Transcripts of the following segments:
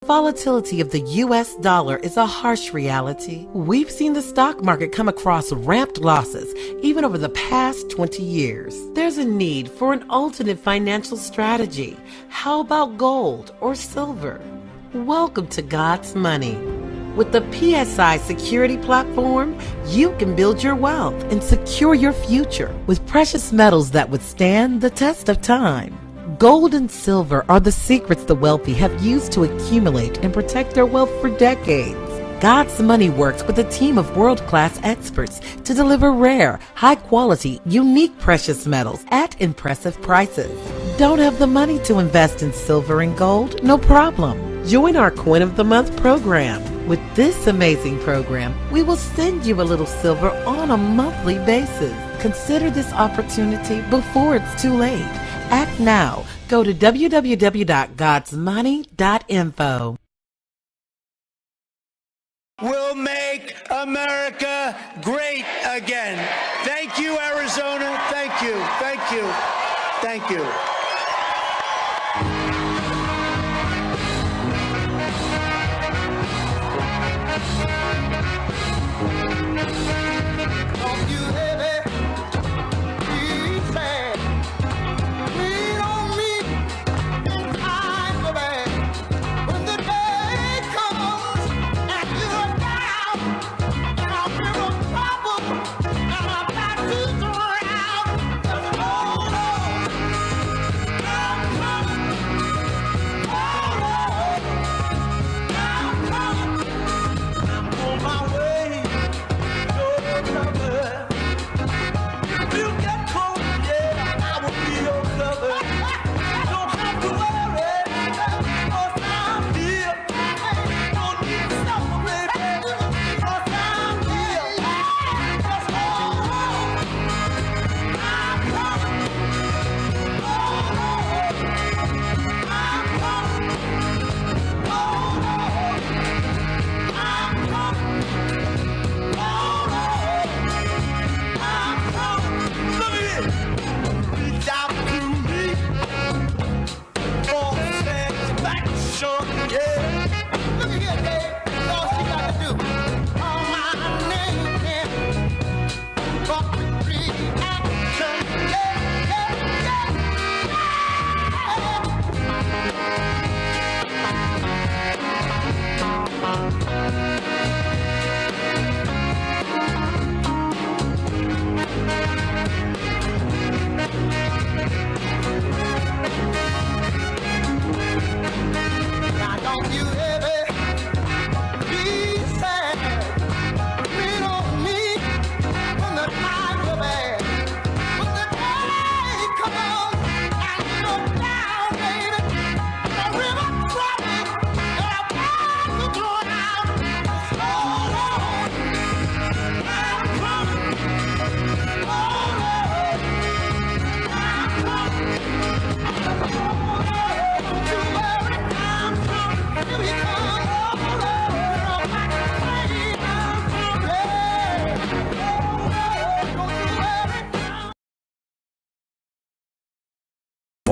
Volatility of the U.S. dollar is a harsh reality. We've seen the stock market come across ramped losses, even over the past 20 years. There's a need for an alternate financial strategy. How about gold or silver? Welcome to God's Money. With the PSI security platform, you can build your wealth and secure your future with precious metals that withstand the test of time. Gold and silver are the secrets the wealthy have used to accumulate and protect their wealth for decades. God's Money works with a team of world-class experts to deliver rare, high-quality, unique precious metals at impressive prices. Don't have the money to invest in silver and gold? No problem. Join our Coin of the Month program. With this amazing program, we will send you a little silver on a monthly basis. Consider this opportunity before it's too late. Act now. Go to www.godsmoney.info. We'll make America great again. Thank you, Arizona. Thank you. Thank you. Thank you.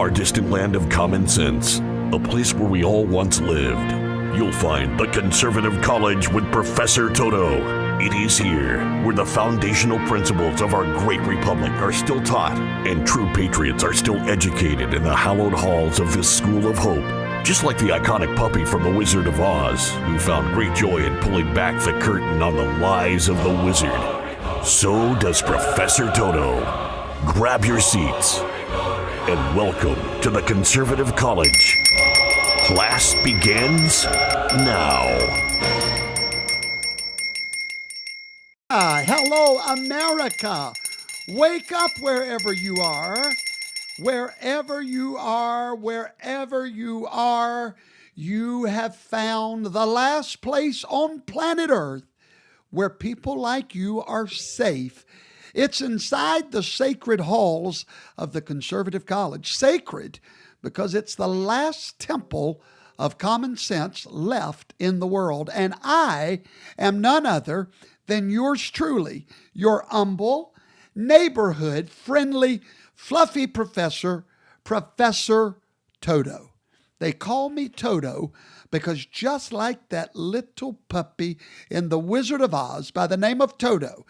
Our distant land of common sense, a place where we all once lived. You'll find the Conservative College with Professor Toto. It is here where the foundational principles of our great republic are still taught and true patriots are still educated in the hallowed halls of this school of hope. Just like the iconic puppy from The Wizard of Oz, who found great joy in pulling back the curtain on the lies of the wizard, so does Professor Toto. Grab your seats and welcome to the Conservative College. Class begins now. Hello, America. Wake up wherever you are. Wherever you are, wherever you are, you have found the last place on planet Earth where people like you are safe. It's inside the sacred halls of the Conservative College. Sacred because it's the last temple of common sense left in the world. And I am none other than yours truly, your humble, neighborhood, friendly, fluffy professor, Professor Toto. They call me Toto because just like that little puppy in The Wizard of Oz by the name of Toto,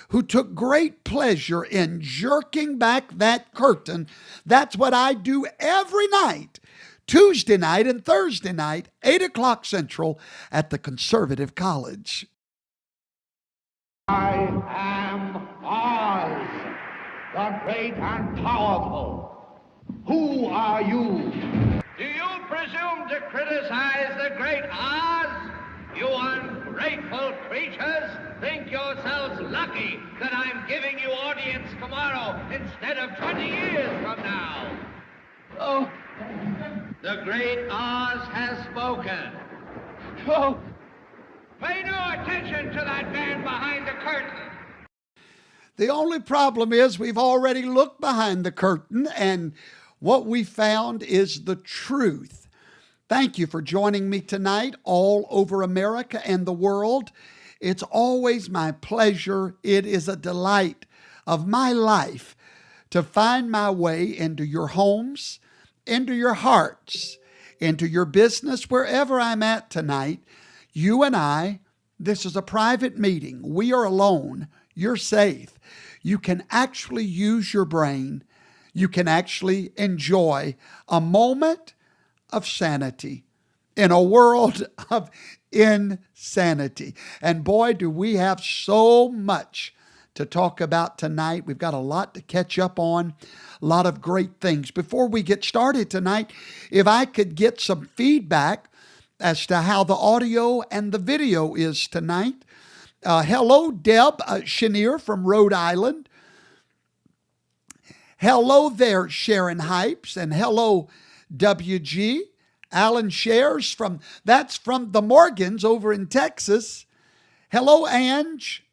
who took great pleasure in jerking back that curtain, that's what I do every night, Tuesday night and Thursday night, 8 o'clock Central at the Conservative College. I am Oz, the great and powerful. Who are you? Do you presume to criticize the great Oz? You ungrateful creatures think yourselves lucky that I'm giving you audience tomorrow instead of 20 years from now. Oh, the great Oz has spoken. Oh, pay no attention to that man behind the curtain. The only problem is we've already looked behind the curtain, and what we found is the truth. Thank you for joining me tonight all over America and the world. It's always my pleasure. It is a delight of my life to find my way into your homes, into your hearts, into your business, wherever I'm at tonight. You and I, this is a private meeting. We are alone. You're safe. You can actually use your brain. You can actually enjoy a moment of sanity in a world of insanity. And boy, do we have so much to talk about tonight. We've got a lot to catch up on, a lot of great things. Before we get started tonight, if I could get some feedback as to how the audio and the video is tonight. Hello, Deb Chenier from Rhode Island. Hello there, Sharon Hypes, and hello, WG. Alan Shares that's from the Morgans over in Texas. Hello, Ange.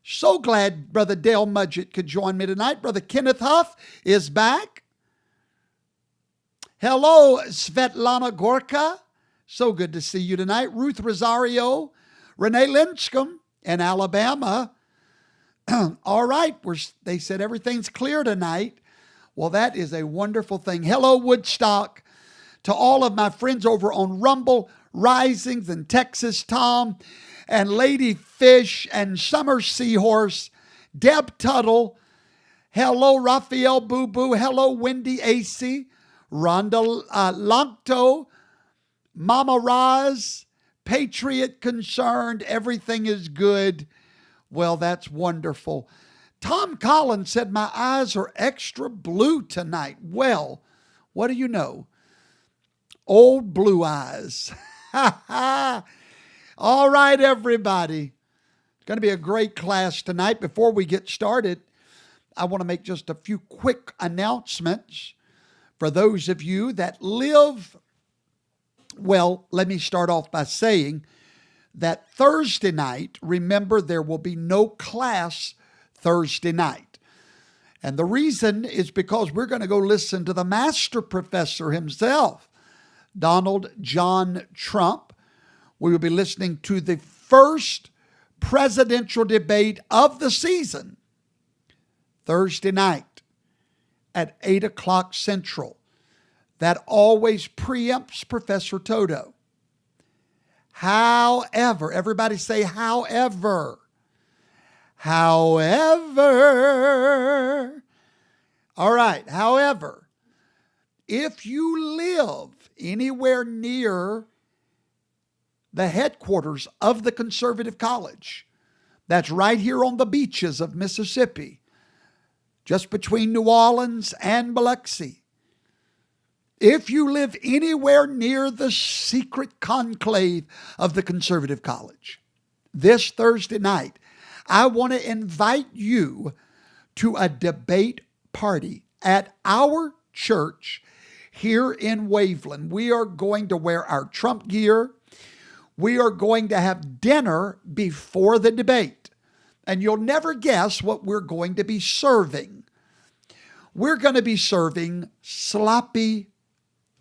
So glad Brother Dale Mudgett could join me tonight. Brother Kenneth Huff is back. Hello, Svetlana Gorka. So good to see you tonight. Ruth Rosario, Renee Linscomb in Alabama. All right, they said everything's clear tonight. Well, that is a wonderful thing. Hello, Woodstock. To all of my friends over on Rumble Risings in Texas, Tom and Lady Fish and Summer Seahorse, Deb Tuttle. Hello, Raphael Boo Boo. Hello, Wendy AC, Rhonda Lancto, Mama Roz, Patriot Concerned. Everything is good. Well, that's wonderful. Tom Collins said, my eyes are extra blue tonight. Well, what do you know? Old blue eyes. All right, everybody. It's going to be a great class tonight. Before we get started, I want to make just a few quick announcements for those of you that live. Well, let me start off by saying that Thursday night, remember, there will be no class Thursday night. And the reason is because we're going to go listen to the master professor himself, Donald John Trump. We will be listening to the first presidential debate of the season, Thursday night at 8 o'clock Central. That always preempts Professor Toto. However, everybody say however. However, all right, however, if you live anywhere near the headquarters of the Conservative College, that's right here on the beaches of Mississippi, just between New Orleans and Biloxi. If you live anywhere near the secret conclave of the Conservative College, this Thursday night, I want to invite you to a debate party at our church here in Waveland. We are going to wear our Trump gear. We are going to have dinner before the debate. And you'll never guess what we're going to be serving. We're going to be serving sloppy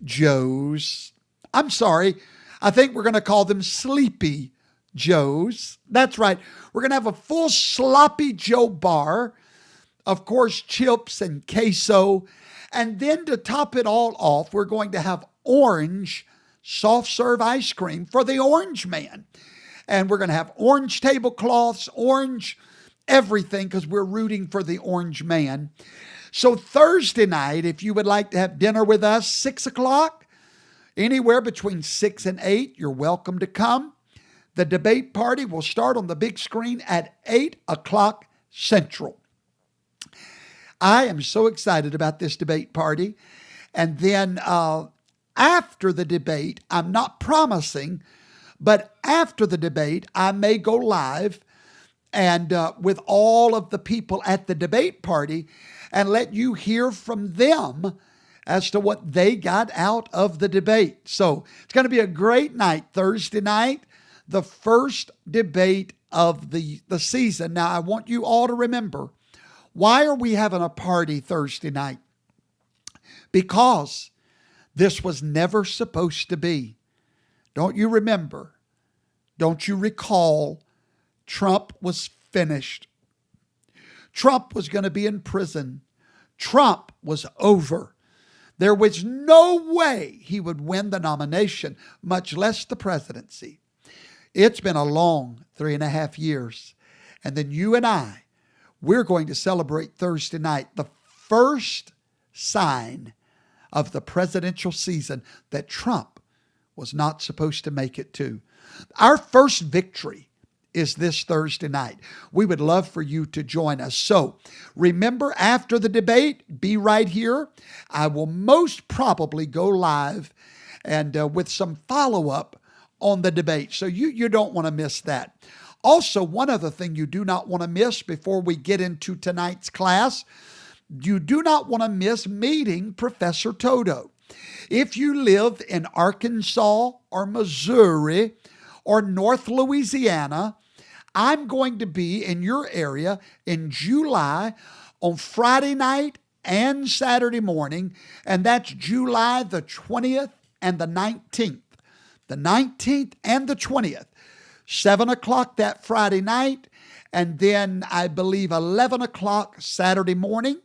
Joes. I'm sorry. I think we're going to call them Sleepy Joes. That's right. We're going to have a full Sloppy Joe bar. Of course, chips and queso. And then to top it all off, we're going to have orange soft serve ice cream for the orange man. And we're going to have orange tablecloths, orange everything, because we're rooting for the orange man. So Thursday night, if you would like to have dinner with us, 6 o'clock, anywhere between 6 and 8, you're welcome to come. The debate party will start on the big screen at 8 o'clock Central. I am so excited about this debate party. And then after the debate, I'm not promising, but after the debate, I may go live and with all of the people at the debate party and let you hear from them as to what they got out of the debate. So it's going to be a great night, Thursday night, the first debate of the season. Now, I want you all to remember, why are we having a party Thursday night? Because this was never supposed to be. Don't you remember? Don't you recall? Trump was finished. Trump was going to be in prison. Trump was over. There was no way he would win the nomination, much less the presidency. It's been a long 3.5 years. And then you and I, we're going to celebrate Thursday night, the first sign of the presidential season that Trump was not supposed to make it to. Our first victory is this Thursday night. We would love for you to join us. So remember, after the debate, be right here. I will most probably go live and with some follow-up on the debate. So you don't want to miss that. Also, one other thing you do not want to miss before we get into tonight's class, you do not want to miss meeting Professor Toto. If you live in Arkansas or Missouri or North Louisiana, I'm going to be in your area in July on Friday night and Saturday morning, and that's July the 20th and the 19th. The 19th and the 20th. 7 o'clock that Friday night, and then I believe 11 o'clock Saturday morning.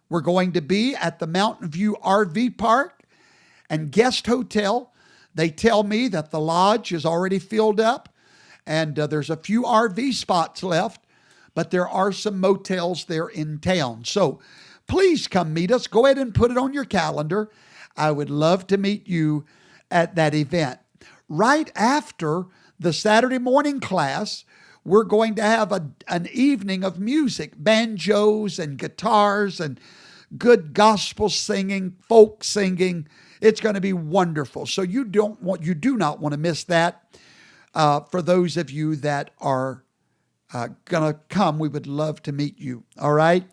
We're going to be at the Mountain View RV Park and Guest Hotel. They tell me that the lodge is already filled up, and there's a few RV spots left, but there are some motels there in town. So please come meet us. Go ahead and put it on your calendar. I would love to meet you at that event. Right after the Saturday morning class, we're going to have an evening of music, banjos and guitars and good gospel singing, folk singing. It's going to be wonderful. So you do not want to miss that. For those of you that are going to come, we would love to meet you. All right.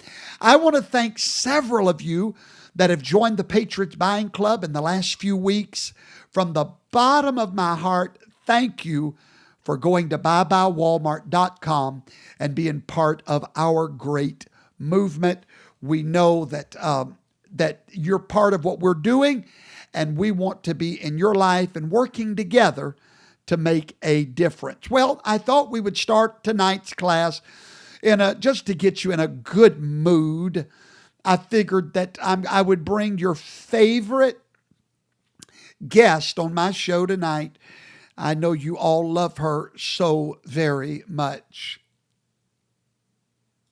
I want to thank several of you that have joined the Patriots Buying Club in the last few weeks. From the bottom of my heart, thank you for going to buybuywalmart.com and being part of our great movement. We know that that you're part of what we're doing, and we want to be in your life and working together to make a difference. Well, I thought we would start tonight's class just to get you in a good mood. I figured that I would bring your favorite guest on my show tonight. I know you all love her so very much.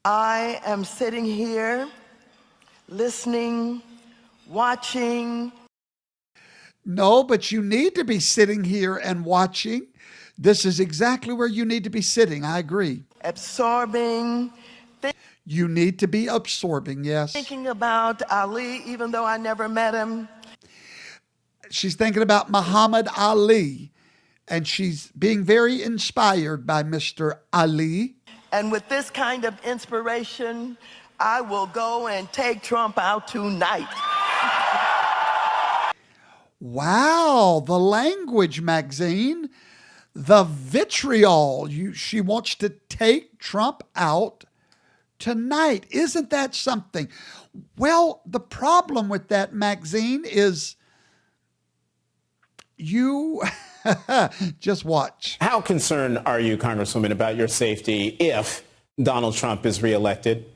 I am sitting here listening, watching. No, but you need to be sitting here and watching. This is exactly where you need to be sitting. I agree. Absorbing. You need to be absorbing, yes. Thinking about Ali, even though I never met him. She's thinking about Muhammad Ali, and she's being very inspired by Mr. Ali. And with this kind of inspiration, I will go and take Trump out tonight. Wow, the language, Maxine, the vitriol. She wants to take Trump out tonight. Isn't that something? Well, the problem with that, Maxine, is you just watch. How concerned are you, Congresswoman, about your safety if Donald Trump is reelected?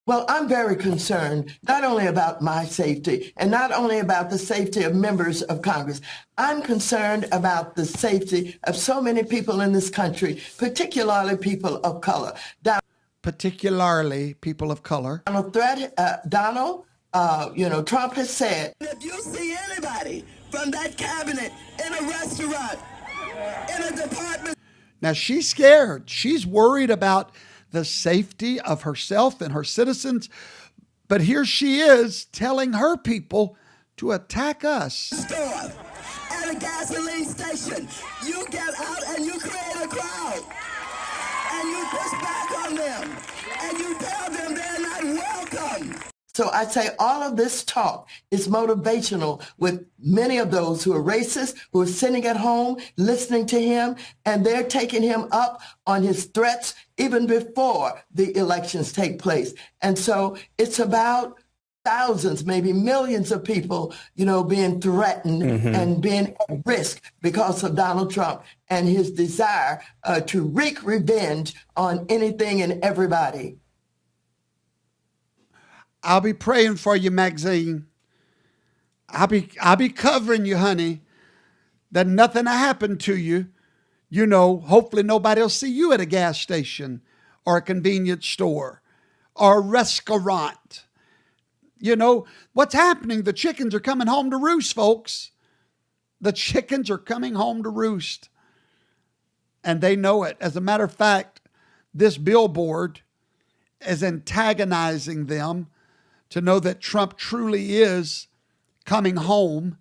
Well, I'm very concerned, not only about my safety and not only about the safety of members of Congress. I'm concerned about the safety of so many people in this country, particularly people of color. Particularly people of color. Trump has said, if you see anybody from that cabinet in a restaurant, in a department. Now she's scared. She's worried about the safety of herself and her citizens. But here she is telling her people to attack us. Store, at a gasoline station, you get out and you create a crowd. And you push back on them. And you tell them they're not welcome. So I say all of this talk is motivational with many of those who are racist, who are sitting at home listening to him, and they're taking him up on his threats even before the elections take place. And so it's about thousands, maybe millions of people, being threatened and being at risk because of Donald Trump and his desire to wreak revenge on anything and everybody. I'll be praying for you, Maxine. I'll be covering you, honey, that nothing will happen to you. Hopefully nobody will see you at a gas station or a convenience store or a restaurant. What's happening? The chickens are coming home to roost, folks. The chickens are coming home to roost. And they know it. As a matter of fact, this billboard is antagonizing them to know that Trump truly is coming home.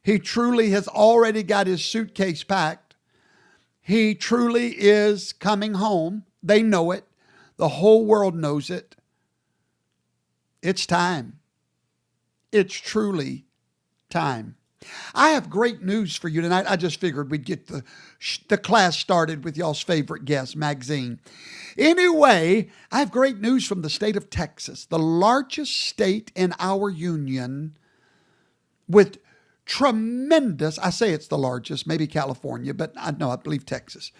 He truly has already got his suitcase packed. He truly is coming home. They know it. The whole world knows it. It's time. It's truly time. I have great news for you tonight. I just figured we'd get the class started with y'all's favorite guest, Maxine. Anyway, I have great news from the state of Texas, the largest state in our union, with tremendous, I say it's the largest, maybe California, but I believe Texas.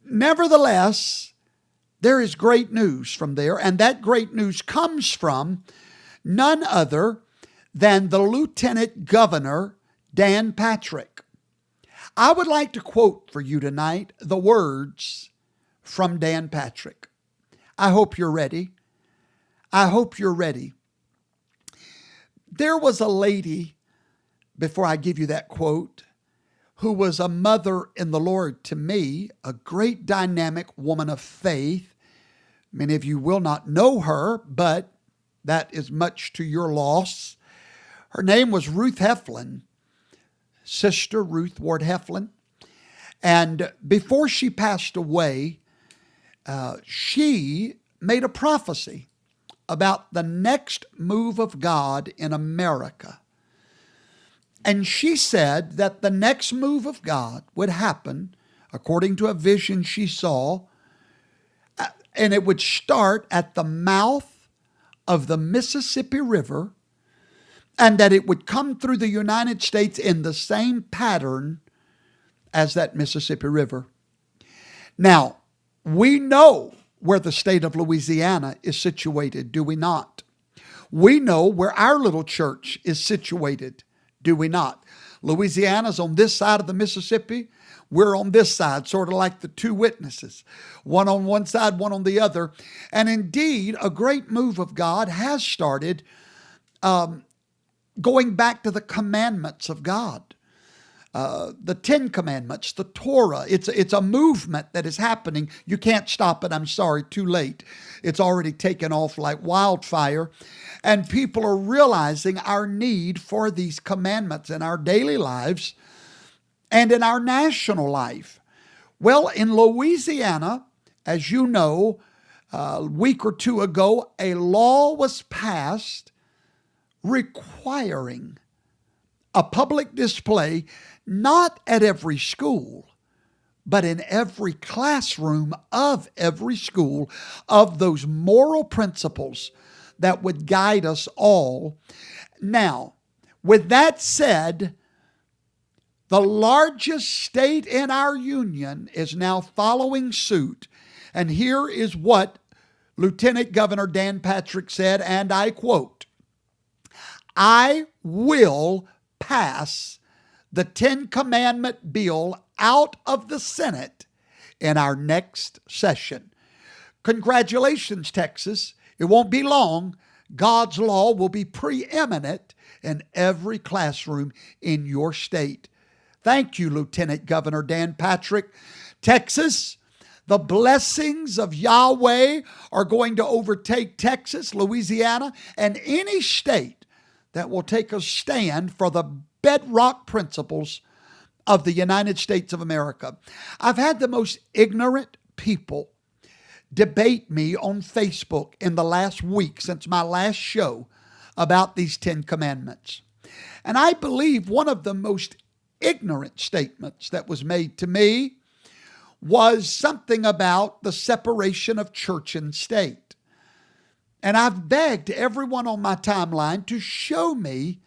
Nevertheless, there is great news from there, and that great news comes from none other than the Lieutenant Governor, Dan Patrick. I would like to quote for you tonight the words from Dan Patrick. I hope you're ready. I hope you're ready. There was a lady, before I give you that quote, who was a mother in the Lord to me, a great dynamic woman of faith. Many of you will not know her, but that is much to your loss. Her name was Ruth Heflin, Sister Ruth Ward Heflin. And before she passed away, she made a prophecy about the next move of God in America. And she said that the next move of God would happen, according to a vision she saw, and it would start at the mouth of the Mississippi River, and that it would come through the United States in the same pattern as that Mississippi River. Now, we know where the state of Louisiana is situated, do we not? We know where our little church is situated, do we not? Louisiana's on this side of the Mississippi. We're on this side, sort of like the two witnesses, one on one side, one on the other. And indeed, a great move of God has started going back to the commandments of God, the 10 Commandments, the Torah. It's a movement that is happening. You can't stop it. I'm sorry, too late. It's already taken off like wildfire. And people are realizing our need for these commandments in our daily lives and in our national life. Well, in Louisiana, as you know, a week or two ago, a law was passed requiring a public display, not at every school, but in every classroom of every school, of those moral principles that would guide us all. Now, with that said, the largest state in our union is now following suit. And here is what Lieutenant Governor Dan Patrick said, and I quote, "I will pass the 10 Commandment bill out of the Senate in our next session." Congratulations, Texas. It won't be long. God's law will be preeminent in every classroom in your state. Thank you, Lieutenant Governor Dan Patrick. Texas, the blessings of Yahweh are going to overtake Texas, Louisiana, and any state that will take a stand for the bedrock principles of the United States of America. I've had the most ignorant people debate me on Facebook in the last week since my last show about these 10 commandments. And I believe one of the most ignorant statements that was made to me was something about the separation of church and state. And I've begged everyone on my timeline to show me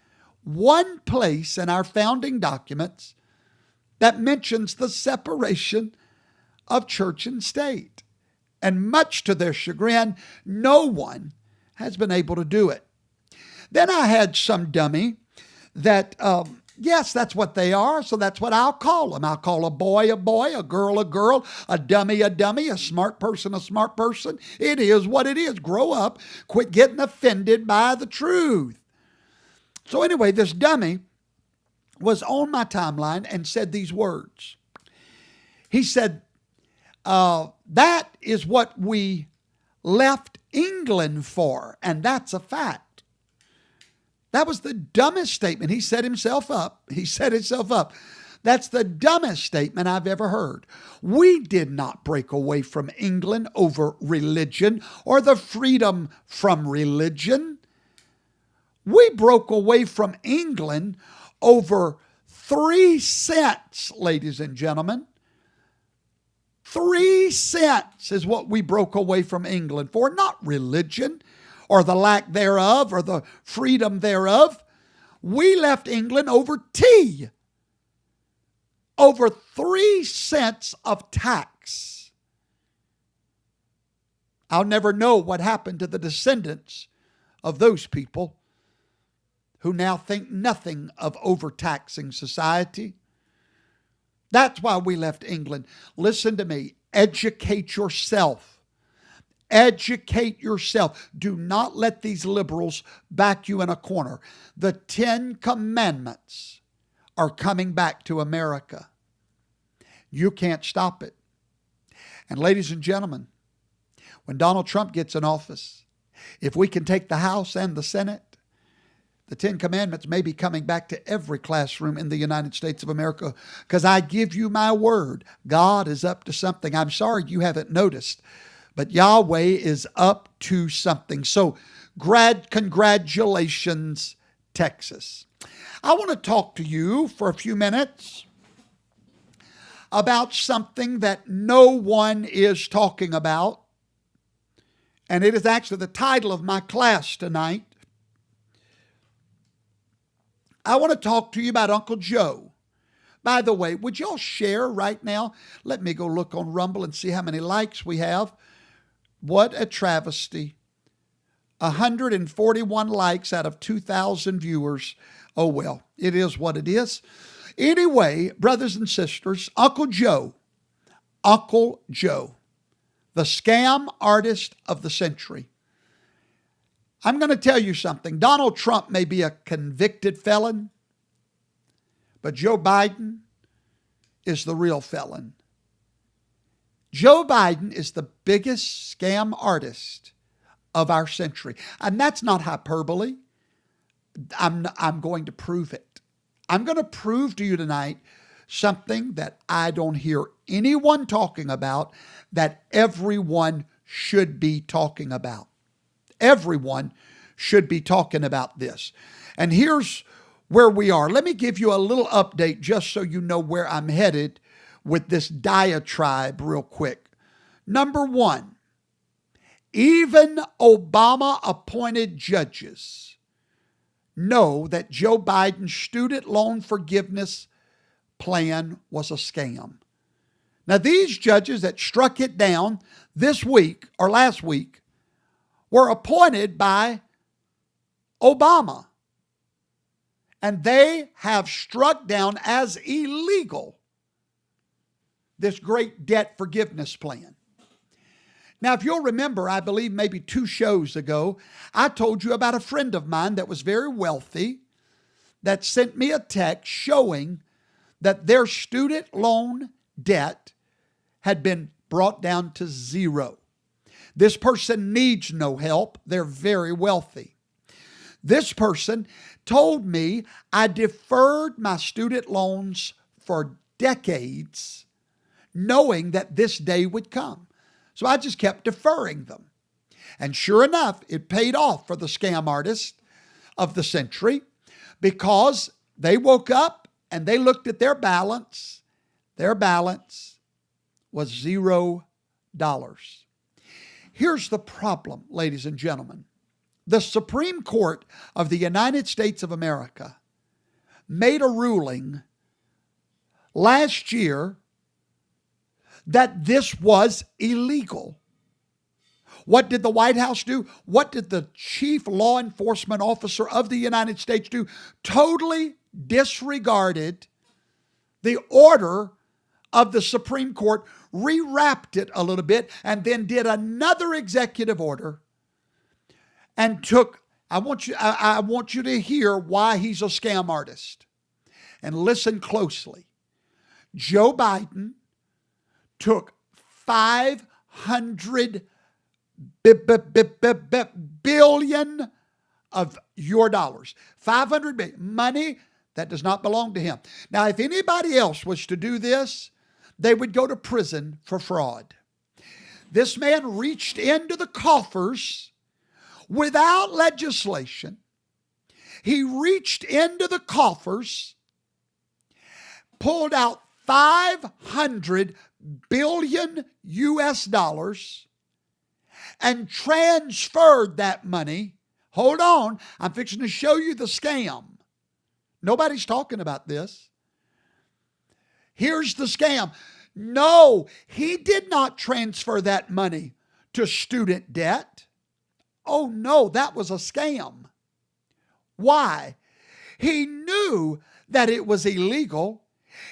one place in our founding documents that mentions the separation of church and state. And much to their chagrin, no one has been able to do it. Then I had some dummy that, yes, that's what they are, so that's what I'll call them. I'll call a boy, a girl, a dummy, a smart person, a smart person. It is what it is. Grow up. Quit getting offended by the truth. So anyway, this dummy was on my timeline and said these words. He said, that is what we left England for, and that's a fact. That was the dumbest statement. He set himself up. That's the dumbest statement I've ever heard. We did not break away from England over religion or the freedom from religion. We broke away from England over 3 cents, ladies and gentlemen. 3 cents is what we broke away from England for, not religion or the lack thereof or the freedom thereof. We left England over tea, over 3 cents of tax. I'll never know what happened to the descendants of those people who now think nothing of overtaxing society. That's why we left England. Listen to me. Educate yourself. Educate yourself. Do not let these liberals back you in a corner. The 10 Commandments are coming back to America. You can't stop it. And ladies and gentlemen, when Donald Trump gets in office, if we can take the House and the Senate, the 10 Commandments may be coming back to every classroom in the United States of America, because I give you my word, God is up to something. I'm sorry you haven't noticed, but Yahweh is up to something. So congratulations, Texas. I want to talk to you for a few minutes about something that no one is talking about, and it is actually the title of my class tonight. I want to talk to you about Uncle Joe. By the way, would y'all share right now? Let me go look on Rumble and see how many likes we have. What a travesty. 141 likes out of 2,000 viewers. Oh, well, it is what it is. Anyway, brothers and sisters, Uncle Joe, the scam artist of the century. I'm going to tell you something. Donald Trump may be a convicted felon, but Joe Biden is the real felon. Joe Biden is the biggest scam artist of our century. And that's not hyperbole. I'm going to prove it. I'm going to prove to you tonight something that I don't hear anyone talking about, that everyone should be talking about. Everyone should be talking about this. And here's where we are. Let me give you a little update just so you know where I'm headed with this diatribe real quick. Number one, even Obama-appointed judges know that Joe Biden's student loan forgiveness plan was a scam. Now, these judges that struck it down this week or last week were appointed by Obama. And they have struck down as illegal this great debt forgiveness plan. Now, if you'll remember, I believe maybe 2 shows ago, I told you about a friend of mine that was very wealthy that sent me a text showing that their student loan debt had been brought down to 0. This person needs no help. They're very wealthy. This person told me I deferred my student loans for decades, knowing that this day would come. So I just kept deferring them. And sure enough, it paid off for the scam artist of the century, because they woke up and they looked at their balance. Their balance was $0. Here's the problem, ladies and gentlemen. The Supreme Court of the United States of America made a ruling last year that this was illegal. What did the White House do? What did the chief law enforcement officer of the United States do? Totally disregarded the order of the Supreme Court, rewrapped it a little bit, and then did another executive order and took, I want you to hear why he's a scam artist. And listen closely. Joe Biden took 500 billion of your dollars. 500 billion. Money that does not belong to him. Now, if anybody else was to do this, they would go to prison for fraud. This man reached into the coffers without legislation. He reached into the coffers, pulled out 500 billion US dollars, and transferred that money. Hold on, I'm fixing to show you the scam. Nobody's talking about this. Here's the scam. No, he did not transfer that money to student debt. Oh no, that was a scam. Why? He knew that it was illegal.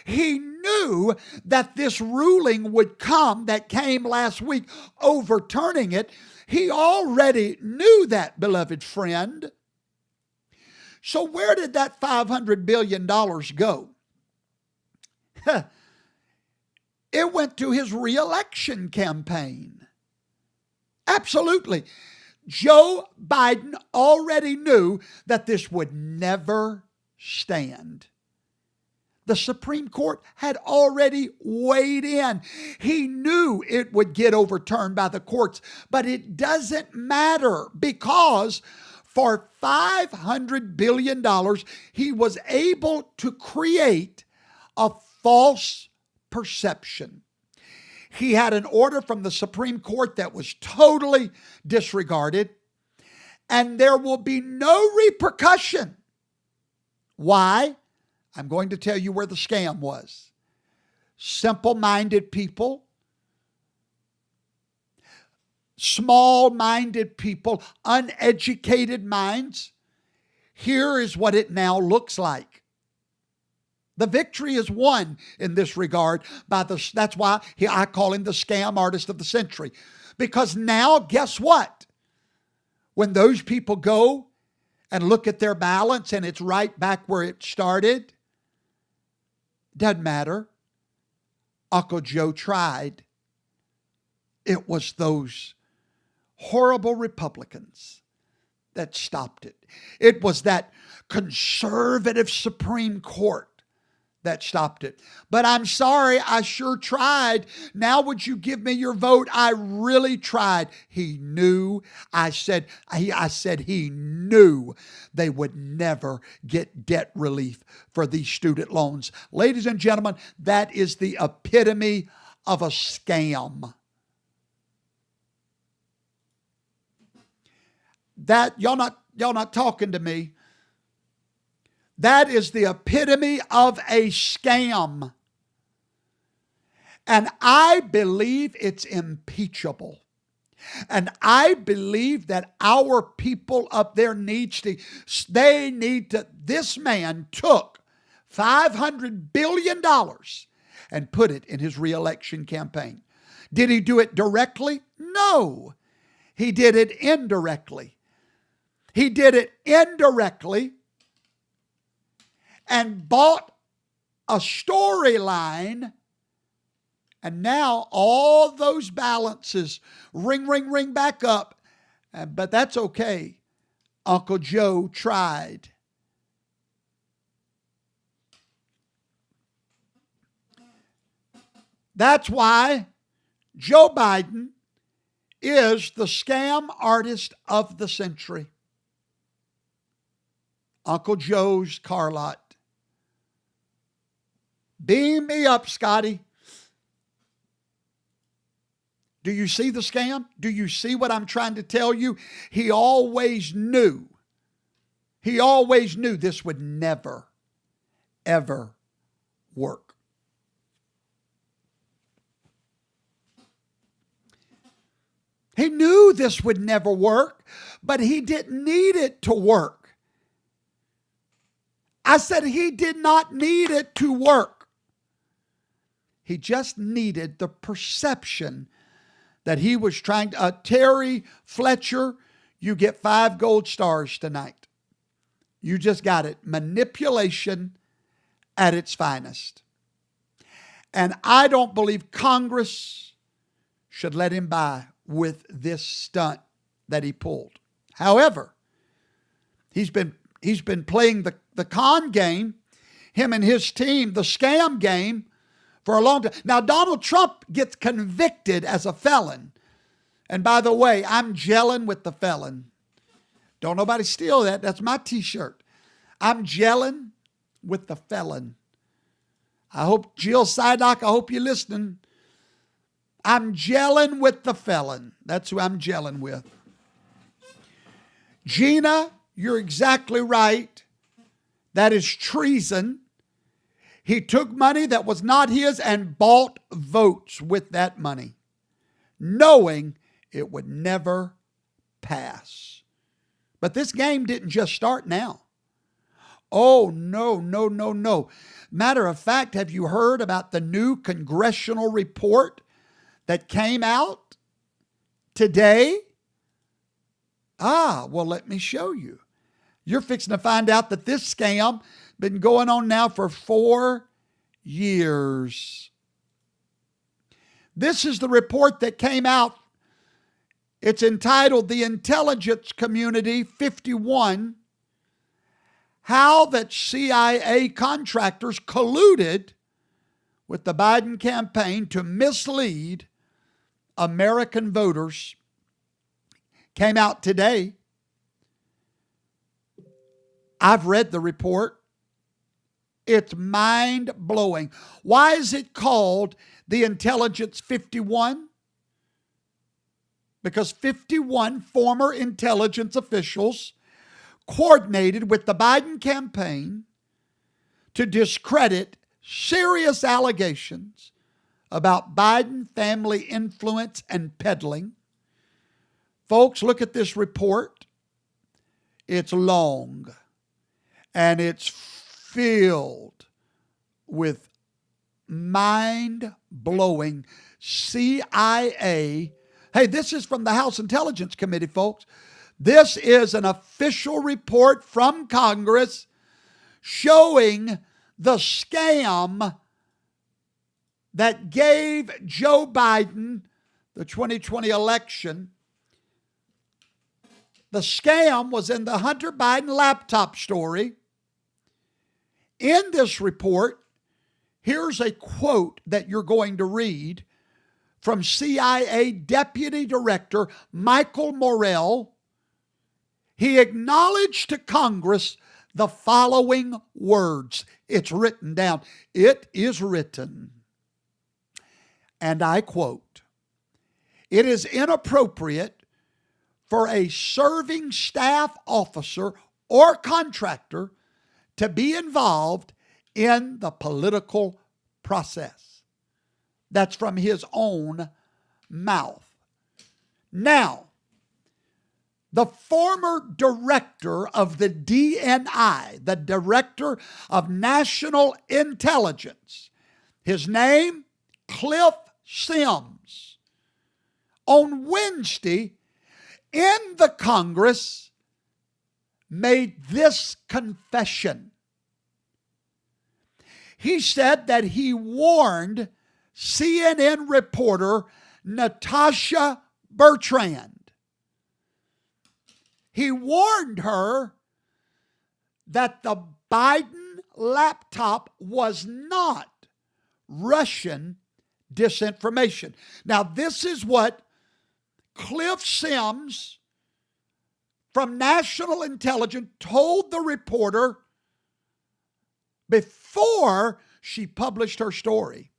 He knew that this ruling would come that came last week, overturning it. He already knew that, beloved friend. So where did that $500 billion go? It went to his reelection campaign. Absolutely. Joe Biden already knew that this would never stand. The Supreme Court had already weighed in. He knew it would get overturned by the courts, but it doesn't matter, because for $500 billion, he was able to create a false perception. He had an order from the Supreme Court that was totally disregarded, and there will be no repercussion. Why? I'm going to tell you where the scam was. Simple-minded people, small-minded people, uneducated minds. Here is what it now looks like. The victory is won in this regard that's why I call him the scam artist of the century. Because now, guess what? When those people go and look at their balance and it's right back where it started, doesn't matter. Uncle Joe tried. It was those horrible Republicans that stopped it. It was that conservative Supreme Court that stopped it. But I'm sorry, I sure tried. Now would you give me your vote? I really tried. He knew. I said he knew they would never get debt relief for these student loans. Ladies and gentlemen, that is the epitome of a scam. That y'all not talking to me. That is the epitome of a scam. And I believe it's impeachable. And I believe that our people up there this man took $500 billion and put it in his reelection campaign. Did he do it directly? No. He did it indirectly. He did it indirectly and bought a storyline. And now all those balances ring back up. But that's okay. Uncle Joe tried. That's why Joe Biden is the scam artist of the century. Uncle Joe's car lot. Beam me up, Scotty. Do you see the scam? Do you see what I'm trying to tell you? He always knew this would never, ever work. He knew this would never work, but he didn't need it to work. I said he did not need it to work. He just needed the perception that he was trying to. Terry Fletcher, you get 5 gold stars tonight. You just got it. Manipulation at its finest. And I don't believe Congress should let him by with this stunt that he pulled. However, he's been playing the con game, him and his team, the scam game, for a long time. Now, Donald Trump gets convicted as a felon. And by the way, I'm gelling with the felon. Don't nobody steal that. That's my t-shirt. I'm gelling with the felon. I hope, Jill Sidock, I hope you're listening. I'm gelling with the felon. That's who I'm gelling with. Gina, you're exactly right. That is treason. He took money that was not his and bought votes with that money, knowing it would never pass. But this game didn't just start now. Oh, no. Matter of fact, have you heard about the new congressional report that came out today? Well, let me show you. You're fixing to find out that this scam been going on now for 4 years. This is the report that came out. It's entitled The Intelligence Community 51, How That CIA Contractors Colluded with the Biden Campaign to Mislead American Voters. Came out today. I've read the report. It's mind-blowing. Why is it called the Intelligence 51? Because 51 former intelligence officials coordinated with the Biden campaign to discredit serious allegations about Biden family influence and peddling. Folks, look at this report. It's long and it's filled with mind-blowing CIA. Hey, this is from the House Intelligence Committee, folks. This is an official report from Congress showing the scam that gave Joe Biden the 2020 election. The scam was in the Hunter Biden laptop story. In this report, here's a quote that you're going to read from CIA Deputy Director Michael Morrell. He acknowledged to Congress the following words. It's written down. It is written. And I quote, "It is inappropriate for a serving staff officer or contractor to be involved in the political process." That's from his own mouth. Now, the former director of the DNI, the Director of National Intelligence, his name, Cliff Sims, on Wednesday in the Congress made this confession. He said that he warned CNN reporter Natasha Bertrand. He warned her that the Biden laptop was not Russian disinformation. Now, this is what Cliff Sims from National Intelligence told the reporter before she published her story.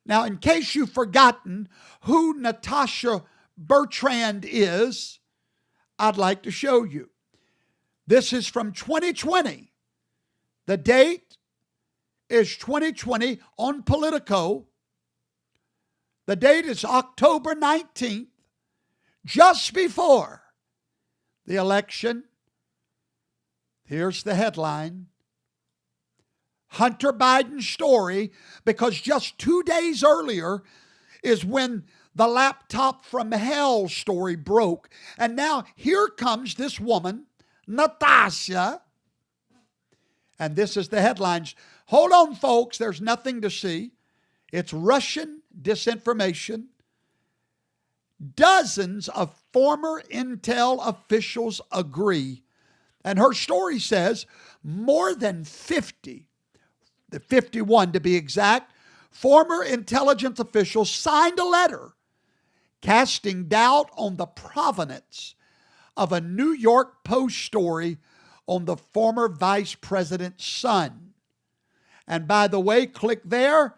Now, in case you've forgotten who Natasha Bertrand is, I'd like to show you. This is from 2020. The date is 2020 on Politico. The date is October 19th, just before the election. Here's the headline. Hunter Biden's story, because just 2 days earlier is when the laptop from hell story broke. And now here comes this woman, Natasha. And this is the headlines. Hold on, folks. There's nothing to see. It's Russian disinformation. Dozens of former intel officials agree. And her story says more than 50, 51 to be exact, former intelligence officials signed a letter casting doubt on the provenance of a New York Post story on the former vice president's son. And by the way, click there,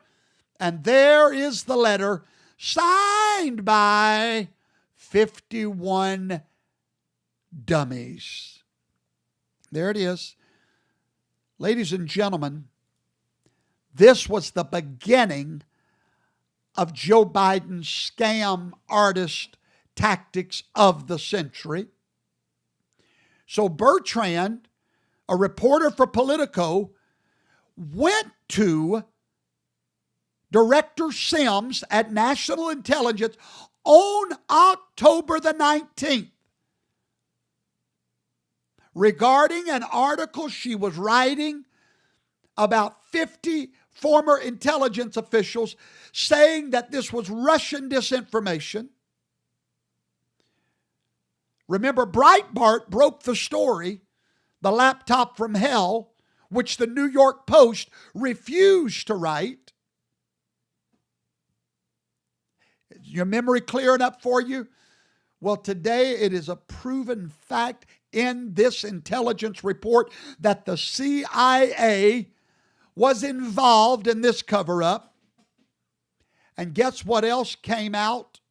and there is the letter signed by 51 dummies. There it is. Ladies and gentlemen, this was the beginning of Joe Biden's scam artist tactics of the century. So Bertrand, a reporter for Politico, went to Director Sims at National Intelligence on October the 19th regarding an article she was writing about 50 former intelligence officials saying that this was Russian disinformation. Remember, Breitbart broke the story, the laptop from hell, which the New York Post refused to write. Is your memory clearing up for you? Well, today it is a proven fact in this intelligence report that the CIA was involved in this cover-up. And guess what else came out?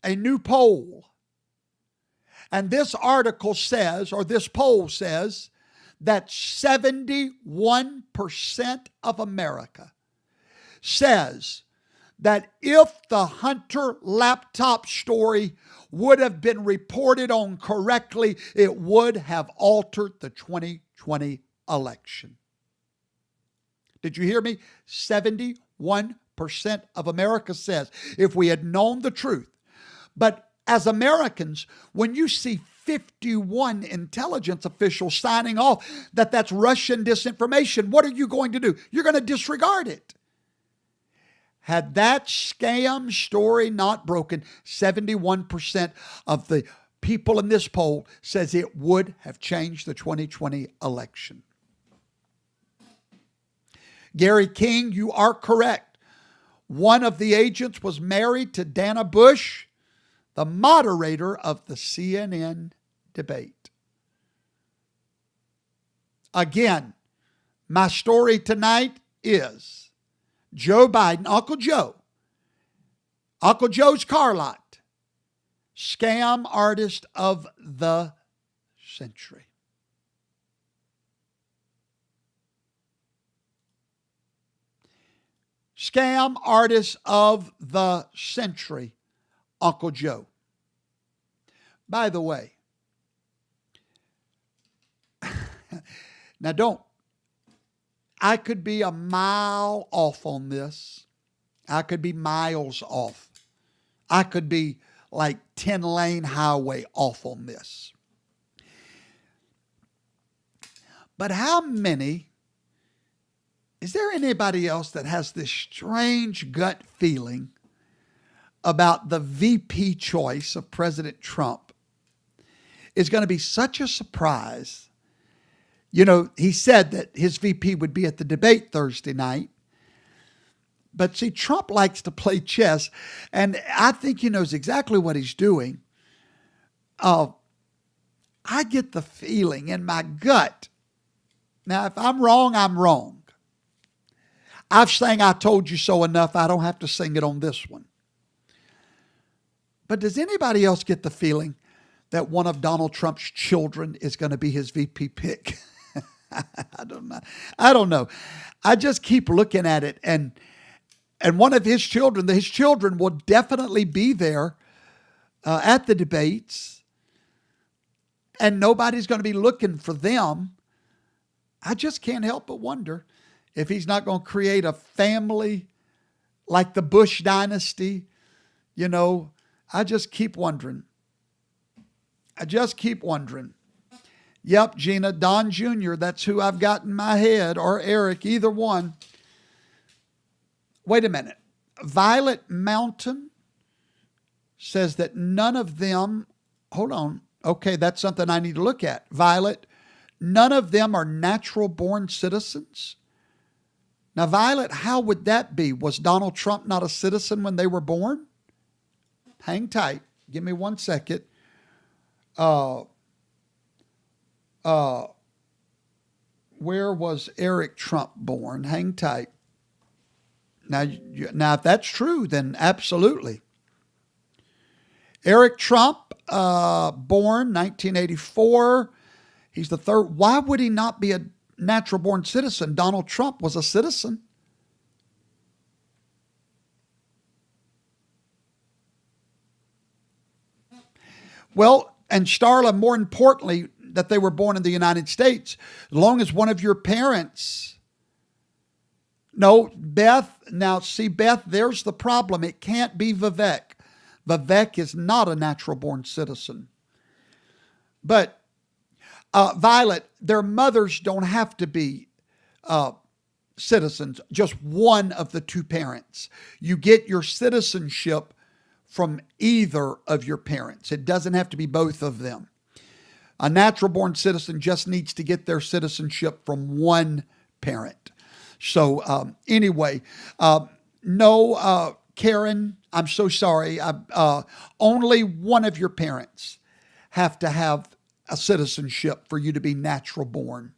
A new poll. And this article says, or this poll says, that 71% of America says that if the Hunter laptop story would have been reported on correctly, it would have altered the 2020 election. Did you hear me? 71% of America says if we had known the truth. But as Americans, when you see 51 intelligence officials signing off that that's Russian disinformation, what are you going to do? You're going to disregard it. Had that scam story not broken, 71% of the people in this poll says it would have changed the 2020 election. Gary King, you are correct. One of the agents was married to Dana Bush, the moderator of the CNN debate. Again, my story tonight is Joe Biden, Uncle Joe's car lot, scam artist of the century. Scam artist of the century, Uncle Joe. By the way, now I could be a mile off on this. I could be miles off. I could be like 10-lane highway off on this. But is there anybody else that has this strange gut feeling about the VP choice of President Trump is going to be such a surprise? You know, he said that his VP would be at the debate Thursday night. But see, Trump likes to play chess, and I think he knows exactly what he's doing. I get the feeling in my gut. Now, if I'm wrong, I'm wrong. I've sang "I Told You So" enough. I don't have to sing it on this one. But does anybody else get the feeling that one of Donald Trump's children is going to be his VP pick? I don't know. I just keep looking at it, and one of his children will definitely be there at the debates, and nobody's going to be looking for them. I just can't help but wonder if he's not going to create a family like the Bush dynasty. You know, I just keep wondering. Yep, Gina, Don Jr., that's who I've got in my head, or Eric, either one. Wait a minute. Violet Mountain says that none of them, hold on. Okay, that's something I need to look at. Violet, none of them are natural born citizens. Now, Violet, how would that be? Was Donald Trump not a citizen when they were born? Hang tight. Give me 1 second. Where was Eric Trump born? Hang tight. Now, if that's true, then absolutely. Eric Trump, born 1984. He's the third. Why would he not be a natural born citizen? Donald Trump was a citizen. Well, and Starla, more importantly, that they were born in the United States. As long as one of your parents. No, Beth. Now, see, Beth, there's the problem. It can't be Vivek. Vivek is not a natural born citizen. But Violet, their mothers don't have to be citizens, just one of the two parents. You get your citizenship from either of your parents. It doesn't have to be both of them. A natural born citizen just needs to get their citizenship from one parent. So anyway, no, Karen, I'm so sorry. Only one of your parents have to have a citizenship for you to be natural born.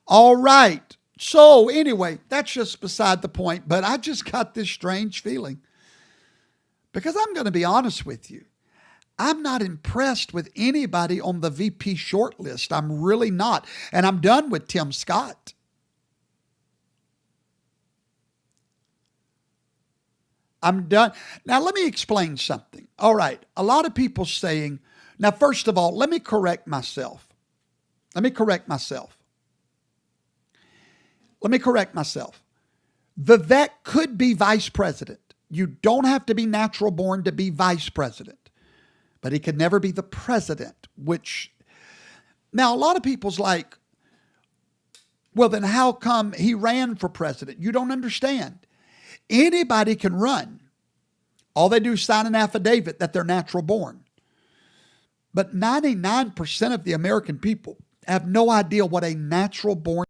All right. So anyway, that's just beside the point, but I just got this strange feeling because I'm going to be honest with you. I'm not impressed with anybody on the VP shortlist. I'm really not. And I'm done with Tim Scott. I'm done. Now, let me explain something. All right. A lot of people saying, now, first of all, let me correct myself. Vivek could be vice president. You don't have to be natural born to be vice president. But he could never be the president, which, now a lot of people's like, well, then how come he ran for president? You don't understand. Anybody can run. All they do is sign an affidavit that they're natural born. But 99% of the American people have no idea what a natural born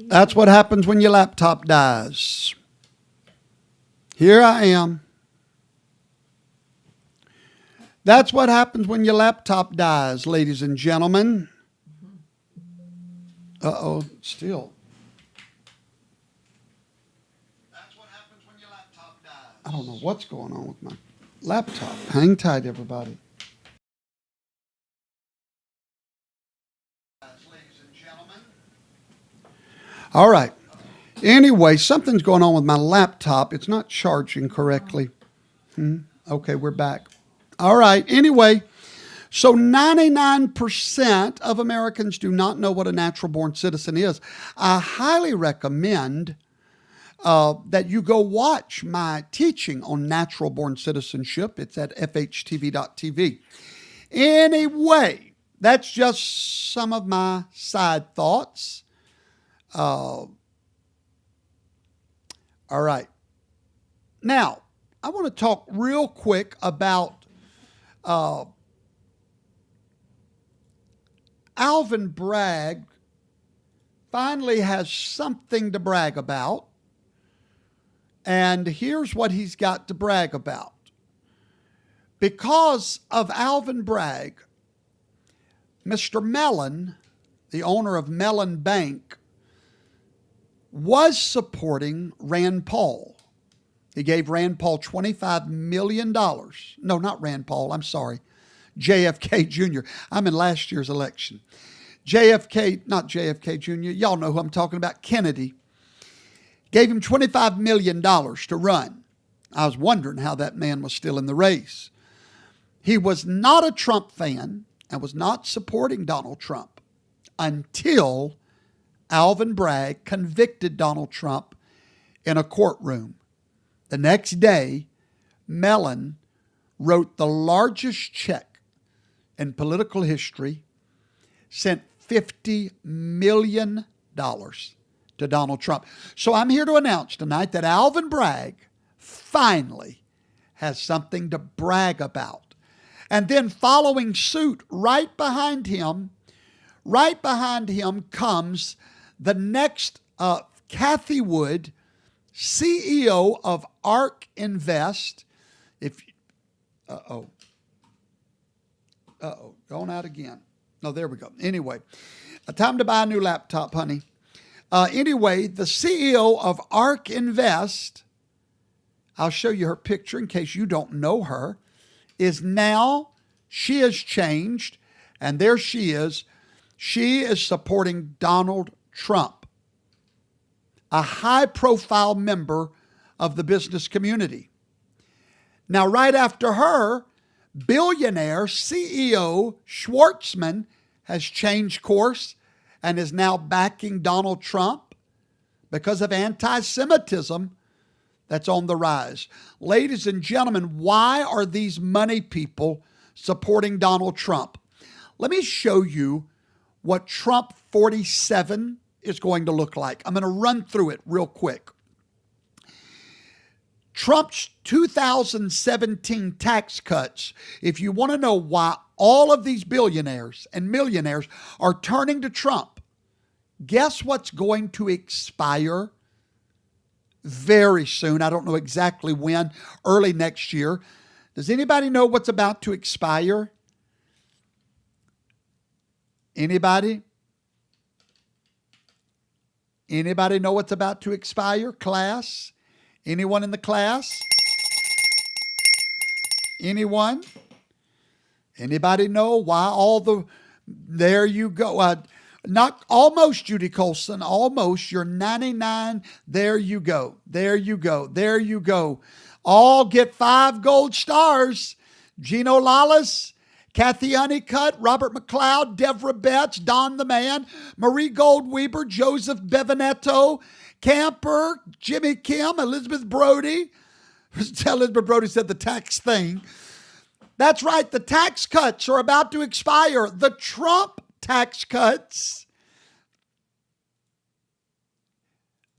That's what happens when your laptop dies. Here I am. That's what happens when your laptop dies, ladies and gentlemen. Uh-oh, still. That's what happens when your laptop dies. I don't know what's going on with my laptop. Hang tight, everybody. Ladies and gentlemen. All right. Anyway, something's going on with my laptop. It's not charging correctly. Okay, we're back. All right. Anyway, so 99% of Americans do not know what a natural-born citizen is. I highly recommend that you go watch my teaching on natural-born citizenship. It's at fhtv.tv. Anyway, that's just some of my side thoughts. All right. Now, I want to talk real quick about Alvin Bragg finally has something to brag about. And here's what he's got to brag about. Because of Alvin Bragg, Mr. Mellon, the owner of Mellon Bank, was supporting Rand Paul. He gave Rand Paul $25 million. No, not Rand Paul. I'm sorry. JFK Jr. I'm in last year's election. Not JFK Jr. Y'all know who I'm talking about. Kennedy. Gave him $25 million to run. I was wondering how that man was still in the race. He was not a Trump fan and was not supporting Donald Trump until Alvin Bragg convicted Donald Trump in a courtroom. The next day, Mellon wrote the largest check in political history, sent $50 million to Donald Trump. So I'm here to announce tonight that Alvin Bragg finally has something to brag about. And then following suit right behind him comes the next Kathy Wood, CEO of ARK Invest. Going out again. No, there we go. Anyway, time to buy a new laptop, honey. Anyway, the CEO of ARK Invest, I'll show you her picture in case you don't know her, she has changed, and there she is. She is supporting Donald Trump, a high-profile member of the business community. Now, right after her, billionaire CEO Schwartzman has changed course and is now backing Donald Trump because of anti-Semitism that's on the rise. Ladies and gentlemen, why are these money people supporting Donald Trump? Let me show you what Trump 47 is going to look like. I'm going to run through it real quick. Trump's 2017 tax cuts, if you want to know why all of these billionaires and millionaires are turning to Trump, guess what's going to expire very soon? I don't know exactly when, early next year. Does anybody know what's about to expire? Anybody? Anybody know what's about to expire? Class? Anyone in the class? Anyone? Anybody know why there you go. Not almost, Judy Colson, almost. You're 99. There you go. There you go. There you go. All get 5 gold stars. Gino Lawless, Kathy Honeycutt, Robert McLeod, Deborah Betts, Don the Man, Marie Goldweber, Joseph Bevanetto, Camper, Jimmy Kim, Elizabeth Brody. Elizabeth Brody said the tax thing. That's right. The tax cuts are about to expire. The Trump tax cuts.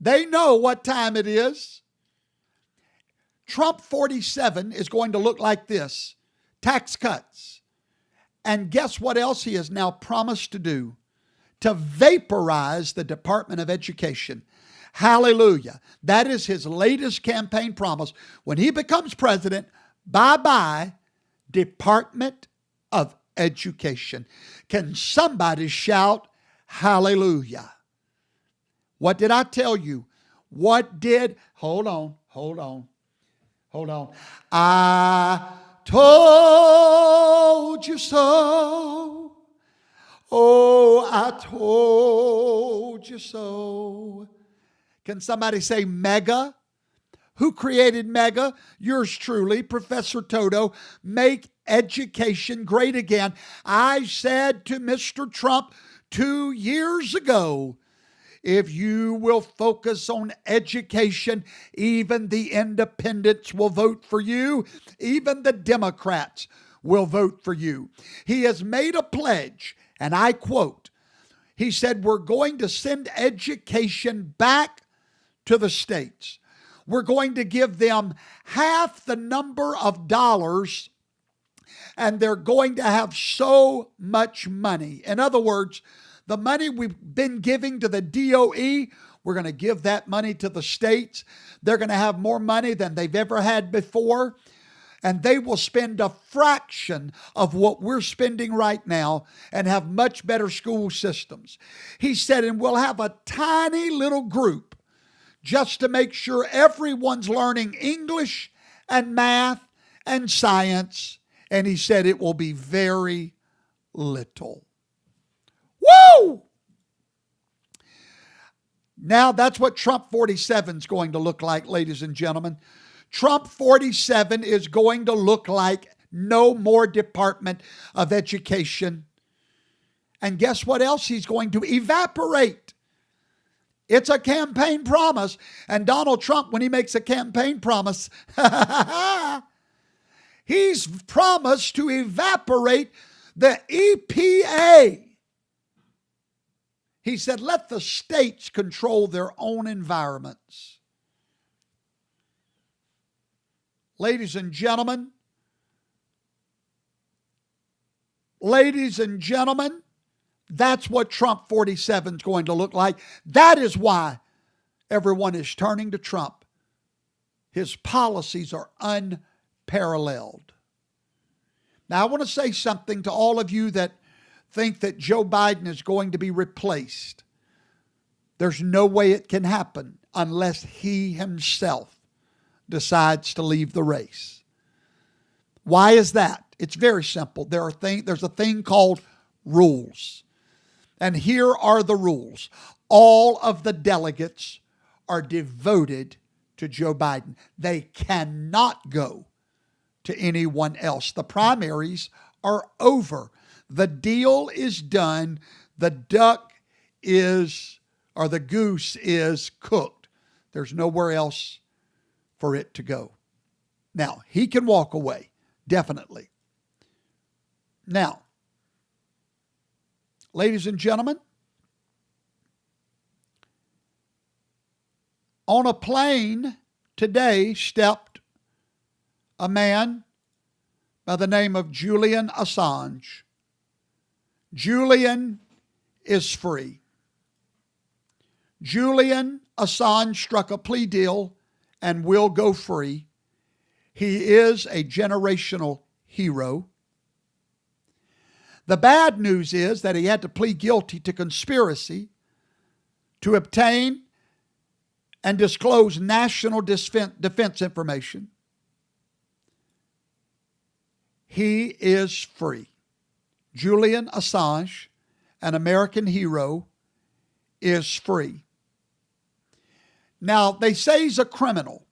They know what time it is. Trump 47 is going to look like this. Tax cuts. And guess what else he has now promised to do? to vaporize the Department of Education. Hallelujah. That is his latest campaign promise. When he becomes president, bye-bye, Department of Education. Can somebody shout hallelujah? What did I tell you? Hold on. I told you so. Oh, I told you so. Can somebody say mega? Who created mega? Yours truly, Professor Toto. Make education great again. I said to Mr. Trump 2 years ago, if you will focus on education, even the independents will vote for you. Even the Democrats will vote for you. He has made a pledge, and I quote, he said, we're going to send education back to the states. We're going to give them half the number of dollars, and they're going to have so much money. In other words, the money we've been giving to the DOE, we're going to give that money to the states. They're going to have more money than they've ever had before, and they will spend a fraction of what we're spending right now and have much better school systems. He said, and we'll have a tiny little group just to make sure everyone's learning English and math and science. And he said it will be very little. Woo! Now that's what Trump 47 is going to look like, ladies and gentlemen. Trump 47 is going to look like no more Department of Education. And guess what else? He's going to evaporate. It's a campaign promise. And Donald Trump, when he makes a campaign promise, he's promised to evaporate the EPA. He said, let the states control their own environments. Ladies and gentlemen, that's what Trump 47 is going to look like. That is why everyone is turning to Trump. His policies are unparalleled. Now, I want to say something to all of you that think that Joe Biden is going to be replaced. There's no way it can happen unless he himself decides to leave the race. Why is that? It's very simple. There's a thing called rules. And here are the rules. All of the delegates are devoted to Joe Biden. They cannot go to anyone else. The primaries are over. The deal is done. The goose is cooked. There's nowhere else for it to go. Now, he can walk away, definitely. Now, ladies and gentlemen, on a plane today stepped a man by the name of Julian Assange. Julian is free. Julian Assange struck a plea deal and will go free. He is a generational hero. The bad news is that he had to plead guilty to conspiracy to obtain and disclose national defense information. He is free. Julian Assange, an American hero, is free. Now, they say he's a criminal.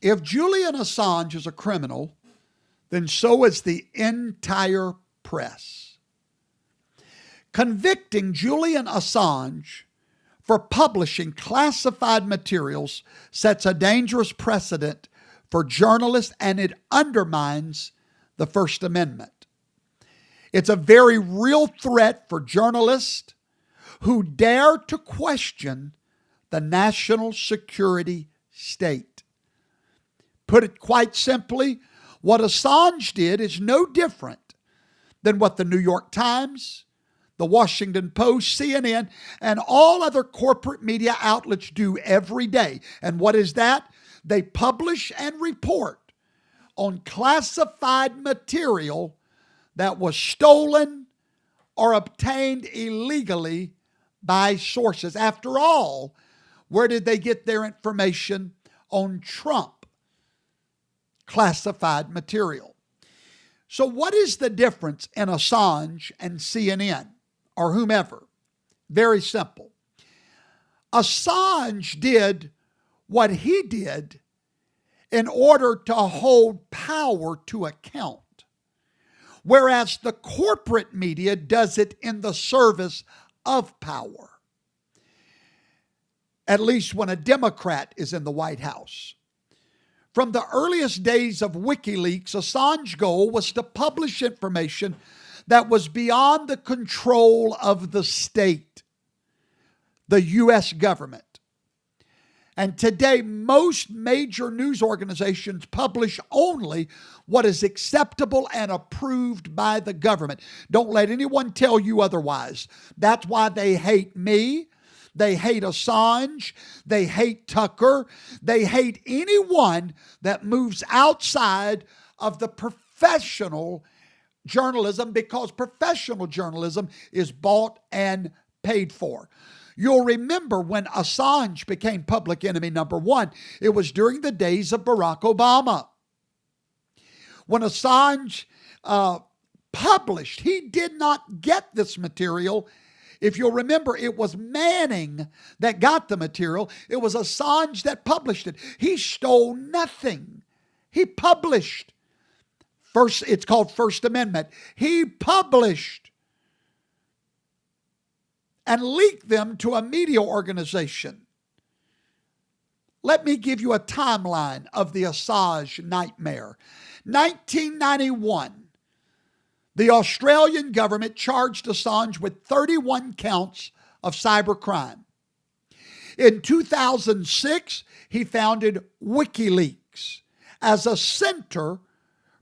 If Julian Assange is a criminal, then so is the entire press. Convicting Julian Assange for publishing classified materials sets a dangerous precedent for journalists, and it undermines the First Amendment. It's a very real threat for journalists who dare to question the national security state. Put it quite simply, what Assange did is no different than what the New York Times, the Washington Post, CNN, and all other corporate media outlets do every day. And what is that? They publish and report on classified material that was stolen or obtained illegally by sources. After all, where did they get their information on Trump? Classified material. So what is the difference in Assange and CNN or whomever? Very simple. Assange did what he did in order to hold power to account, whereas the corporate media does it in the service of power, at least when a Democrat is in the White House. From the earliest days of WikiLeaks, Assange's goal was to publish information that was beyond the control of the state, the U.S. government. And today, most major news organizations publish only what is acceptable and approved by the government. Don't let anyone tell you otherwise. That's why they hate me. They hate Assange. They hate Tucker. They hate anyone that moves outside of the professional journalism, because professional journalism is bought and paid for. You'll remember when Assange became public enemy number one, it was during the days of Barack Obama. When Assange published, he did not get this material. If you'll remember, it was Manning that got the material. It was Assange that published it. He stole nothing. He published. First, it's called First Amendment. He published and leaked them to a media organization. Let me give you a timeline of the Assange nightmare. 1991. The Australian government charged Assange with 31 counts of cybercrime. In 2006, he founded WikiLeaks as a center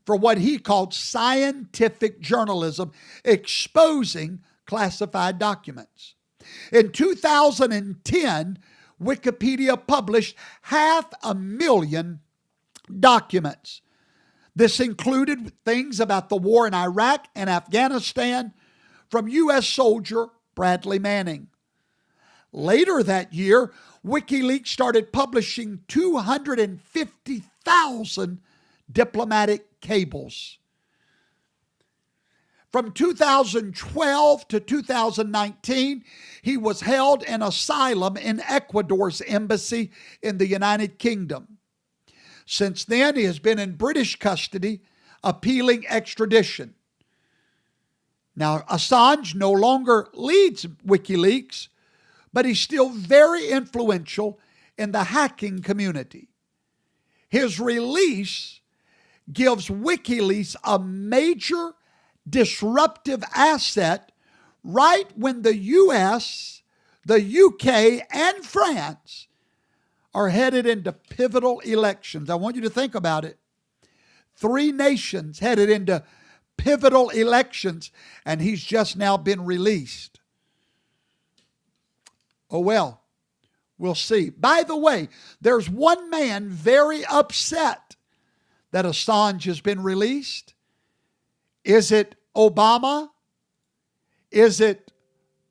for what he called scientific journalism, exposing classified documents. In 2010, Wikipedia published 500,000 documents. This included things about the war in Iraq and Afghanistan from U.S. soldier Bradley Manning. Later that year, WikiLeaks started publishing 250,000 diplomatic cables. From 2012 to 2019, he was held in asylum in Ecuador's embassy in the United Kingdom. Since then, he has been in British custody, appealing extradition. Now, Assange no longer leads WikiLeaks, but he's still very influential in the hacking community. His release gives WikiLeaks a major disruptive asset right when the U.S., the U.K., and France are headed into pivotal elections. I want you to think about it. 3 nations headed into pivotal elections, and he's just now been released. Oh well, we'll see. By the way, there's one man very upset that Assange has been released. Is it Obama? Is it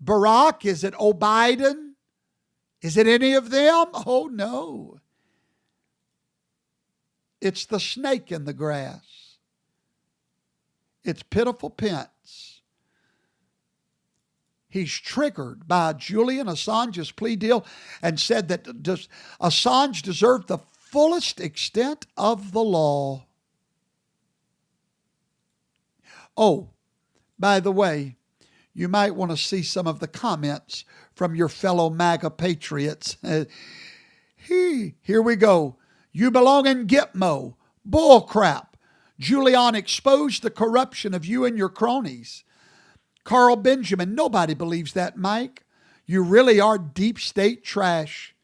Barack? Is it Biden? Is it any of them? Oh, no. It's the snake in the grass. It's Pitiful Pence. He's triggered by Julian Assange's plea deal and said that Assange deserved the fullest extent of the law. Oh, by the way, you might want to see some of the comments from your fellow MAGA patriots. Here we go. You belong in Gitmo. Bull crap. Julian exposed the corruption of you and your cronies. Carl Benjamin, nobody believes that, Mike. You really are deep state trash.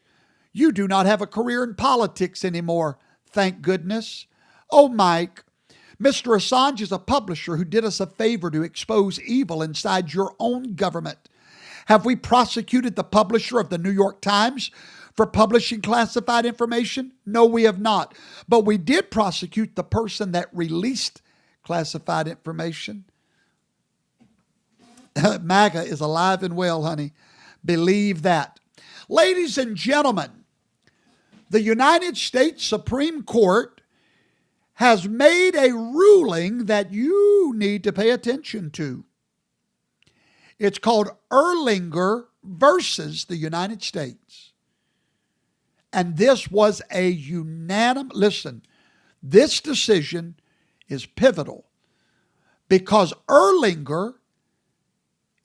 You do not have a career in politics anymore, thank goodness. Oh, Mike, Mr. Assange is a publisher who did us a favor to expose evil inside your own government. Have we prosecuted the publisher of the New York Times for publishing classified information? No, we have not. But we did prosecute the person that released classified information. MAGA is alive and well, honey. Believe that. Ladies and gentlemen, the United States Supreme Court has made a ruling that you need to pay attention to. It's called Erlanger versus the United States. And this was a unanimous, listen, this decision is pivotal because Erlanger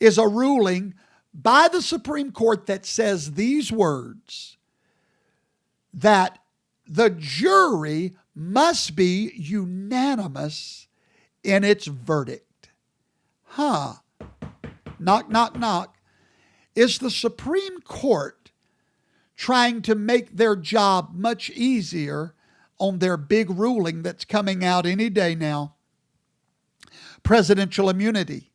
is a ruling by the Supreme Court that says these words, that the jury must be unanimous in its verdict. Knock, knock, knock. Is the Supreme Court trying to make their job much easier on their big ruling that's coming out any day now? Presidential immunity.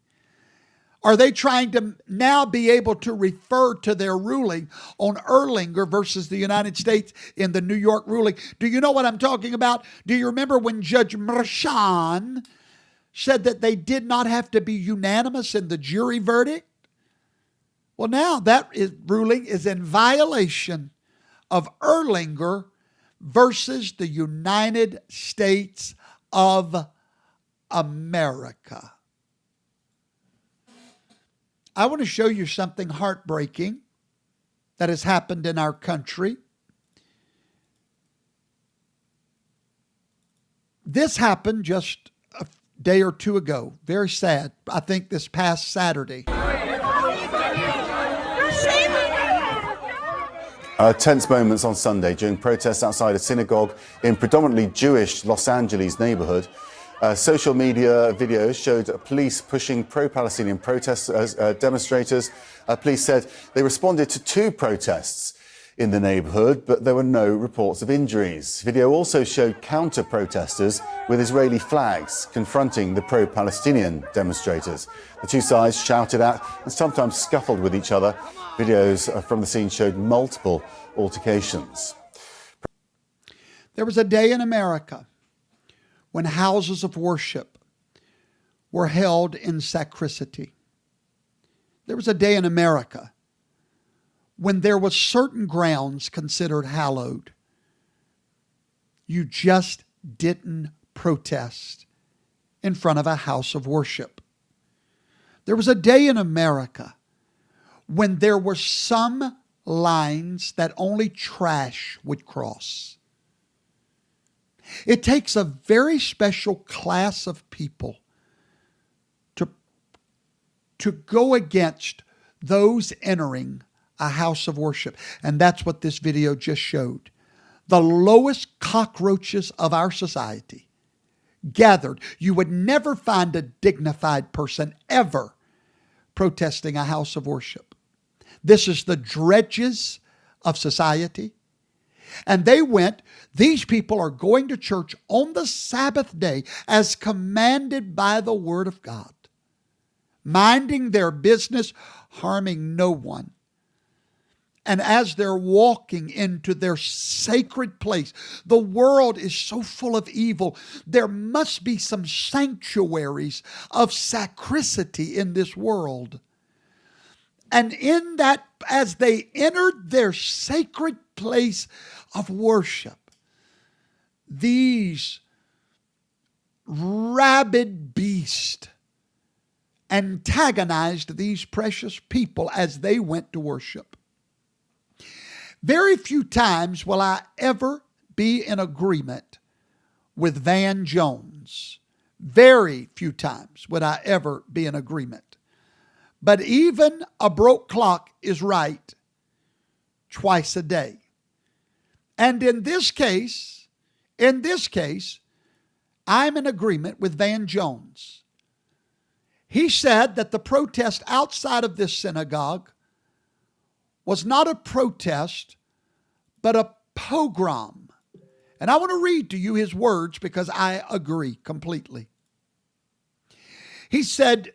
Are they trying to now be able to refer to their ruling on Erlanger versus the United States in the New York ruling? Do you know what I'm talking about? Do you remember when Judge Merchan said that they did not have to be unanimous in the jury verdict? Well, now ruling is in violation of Erlanger versus the United States of America. I want to show you something heartbreaking that has happened in our country. This happened just a day or two ago. Very sad. I think this past Saturday. Tense moments on Sunday during protests outside a synagogue in predominantly Jewish Los Angeles neighborhood. Social media videos showed police pushing pro-Palestinian demonstrators. Police said they responded to 2 protests in the neighborhood, but there were no reports of injuries. Video also showed counter-protesters with Israeli flags confronting the pro-Palestinian demonstrators. The 2 sides shouted at and sometimes scuffled with each other. Videos from the scene showed multiple altercations. There was a day in America when houses of worship were held in sacristy. There was a day in America when there was certain grounds considered hallowed. You just didn't protest in front of a house of worship. There was a day in America when there were some lines that only trash would cross. It takes a very special class of people to go against those entering a house of worship. And that's what this video just showed. The lowest cockroaches of our society gathered. You would never find a dignified person ever protesting a house of worship. This is the dredges of society. And they went, these people are going to church on the Sabbath day as commanded by the Word of God, minding their business, harming no one. And as they're walking into their sacred place, the world is so full of evil. There must be some sanctuaries of sacristy in this world. And in that, as they entered their sacred place of worship, these rabid beasts antagonized these precious people as they went to worship. Very few times will I ever be in agreement with Van Jones. Very few times would I ever be in agreement. But even a broke clock is right twice a day. And in this case, I'm in agreement with Van Jones. He said that the protest outside of this synagogue was not a protest, but a pogrom. And I want to read to you his words because I agree completely. He said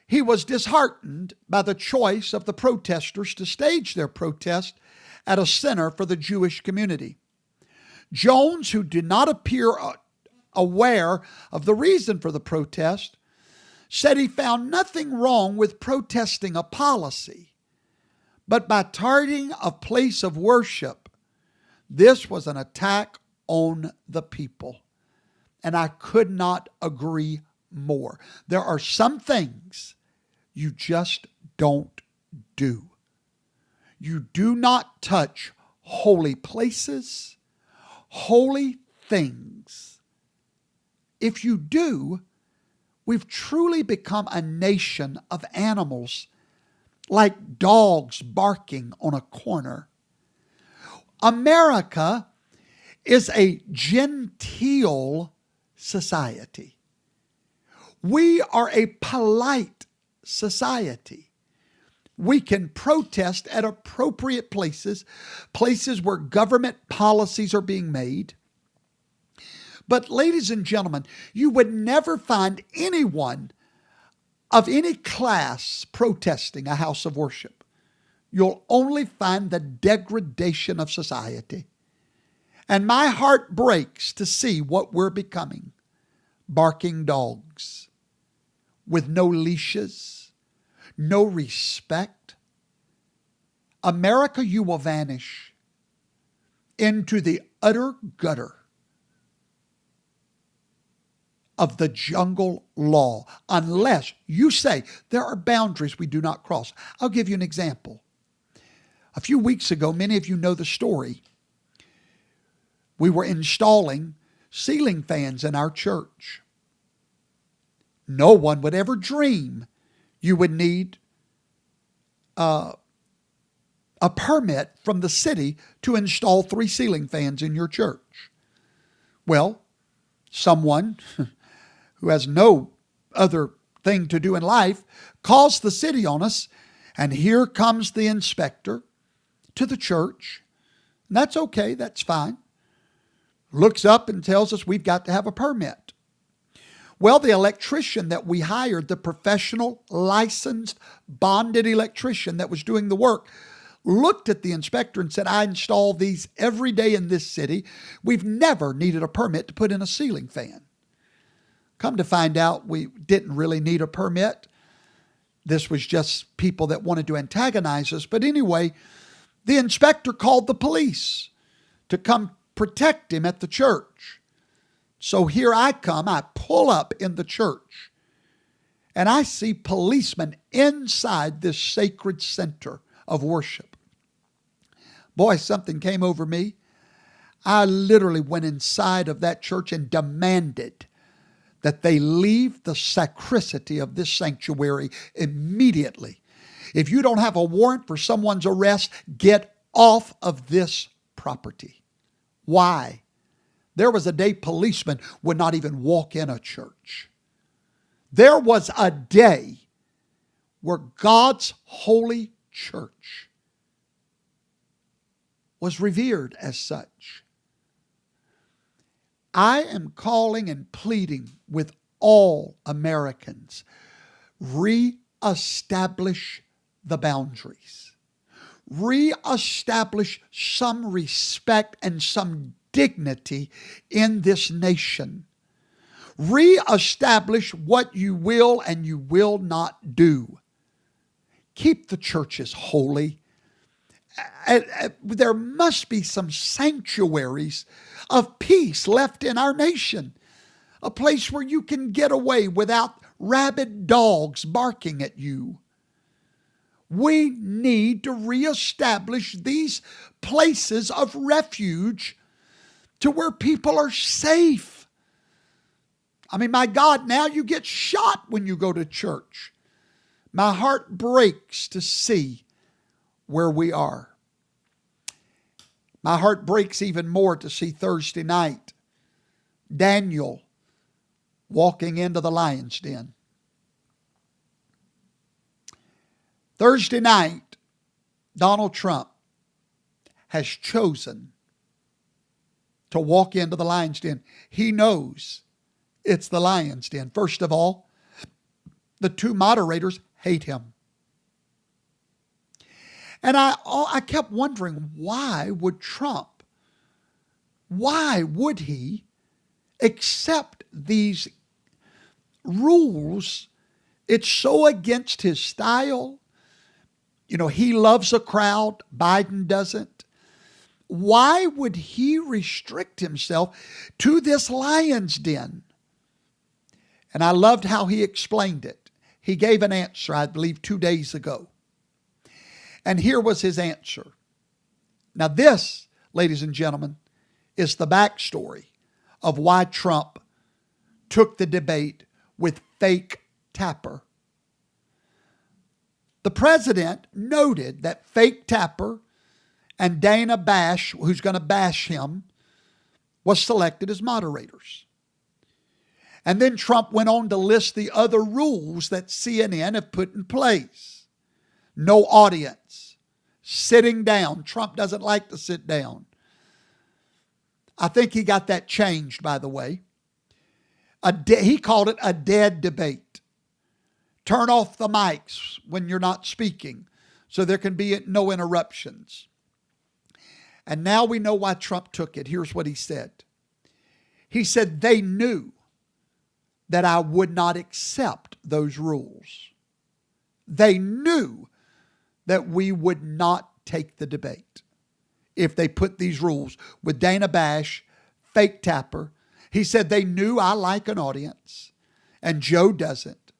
he was disheartened by the choice of the protesters to stage their protest at a center for the Jewish community. Jones, who did not appear aware of the reason for the protest, said he found nothing wrong with protesting a policy, but by targeting a place of worship, this was an attack on the people. And I could not agree more. There are some things you just don't do. You do not touch holy places, holy things. If you do, we've truly become a nation of animals, like dogs barking on a corner. America is a genteel society. We are a polite society. We can protest at appropriate places, places where government policies are being made. But ladies and gentlemen, you would never find anyone of any class protesting a house of worship. You'll only find the degradation of society. And my heart breaks to see what we're becoming. Barking dogs with no leashes, no respect. America, you will vanish into the utter gutter of the jungle law unless you say there are boundaries we do not cross. I'll give you an example. A few weeks ago, many of you know the story. We were installing ceiling fans in our church. No one would ever dream you would need a permit from the city to install 3 ceiling fans in your church. Well, someone who has no other thing to do in life calls the city on us, and here comes the inspector to the church. And that's okay, that's fine. Looks up and tells us we've got to have a permit. Well, the electrician that we hired, the professional, licensed, bonded electrician that was doing the work, looked at the inspector and said, I install these every day in this city. We've never needed a permit to put in a ceiling fan. Come to find out, we didn't really need a permit. This was just people that wanted to antagonize us. But anyway, the inspector called the police to come protect him at the church. So here I come, I pull up in the church, and I see policemen inside this sacred center of worship. Boy, something came over me. I literally went inside of that church and demanded that they leave the sacristy of this sanctuary immediately. If you don't have a warrant for someone's arrest, get off of this property. Why? There was a day policemen would not even walk in a church. There was a day where God's holy church was revered as such. I am calling and pleading with all Americans, reestablish the boundaries. Reestablish some respect and some dignity in this nation. Reestablish what you will and you will not do. Keep the churches holy. There must be some sanctuaries of peace left in our nation. A place where you can get away without rabid dogs barking at you. We need to reestablish these places of refuge to where people are safe. I mean, my God, now you get shot when you go to church. My heart breaks to see where we are. My heart breaks even more to see Thursday night Daniel walking into the lion's den. Thursday night, Donald Trump has chosen to walk into the lion's den. He knows it's the lion's den. First of all, the two moderators hate him. And I kept wondering, why would he accept these rules? It's so against his style. You know, he loves a crowd. Biden doesn't. Why would he restrict himself to this lion's den? And I loved how he explained it. He gave an answer, I believe, 2 days ago. And here was his answer. Now this, ladies and gentlemen, is the backstory of why Trump took the debate with fake Tapper. The president noted that fake Tapper and Dana Bash, who's going to bash him, was selected as moderators. And then Trump went on to list the other rules that CNN have put in place. No audience, sitting down. Trump doesn't like to sit down. I think he got that changed, by the way. He called it a dead debate. Turn off the mics when you're not speaking so there can be no interruptions. And now we know why Trump took it. Here's what he said. He said they knew that I would not accept those rules. They knew that we would not take the debate if they put these rules with Dana Bash, fake Tapper. He said they knew I like an audience and Joe doesn't.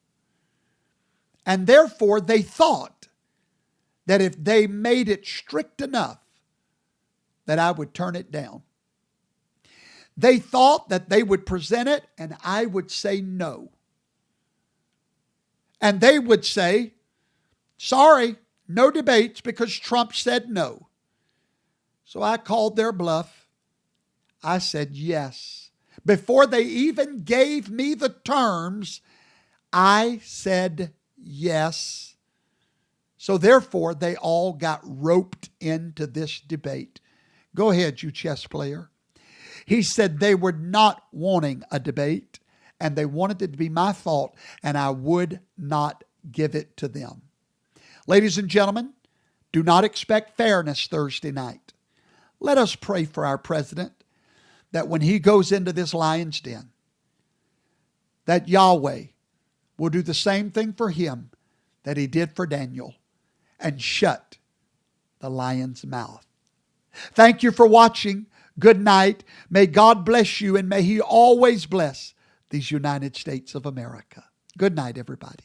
And therefore they thought that if they made it strict enough that I would turn it down. They thought that they would present it and I would say no. And they would say, sorry, no debates because Trump said no. So I called their bluff. I said yes. Before they even gave me the terms, I said yes. So therefore, they all got roped into this debate. Go ahead, you chess player. He said they were not wanting a debate and they wanted it to be my fault and I would not give it to them. Ladies and gentlemen, do not expect fairness Thursday night. Let us pray for our president that when he goes into this lion's den, that Yahweh will do the same thing for him that he did for Daniel and shut the lion's mouth. Thank you for watching. Good night. May God bless you and may he always bless these United States of America. Good night, everybody.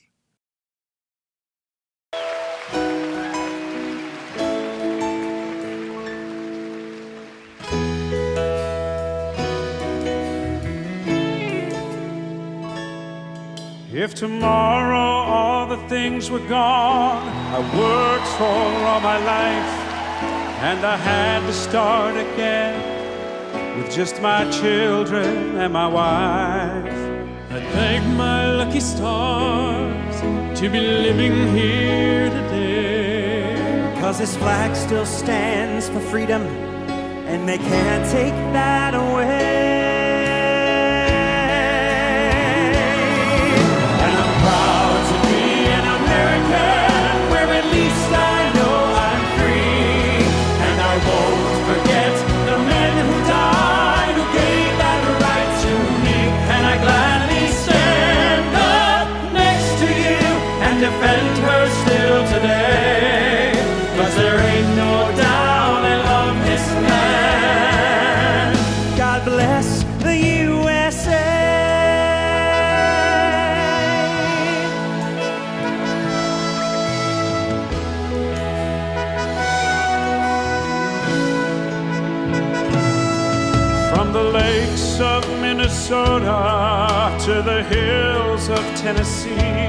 If tomorrow all the things were gone I worked for all my life, and I had to start again with just my children and my wife, I'd thank my lucky stars to be living here today. 'Cause this flag still stands for freedom, and they can't take that away. Defend her still today, 'cause there ain't no doubt I love this land. God bless the USA. From the lakes of Minnesota to the hills of Tennessee,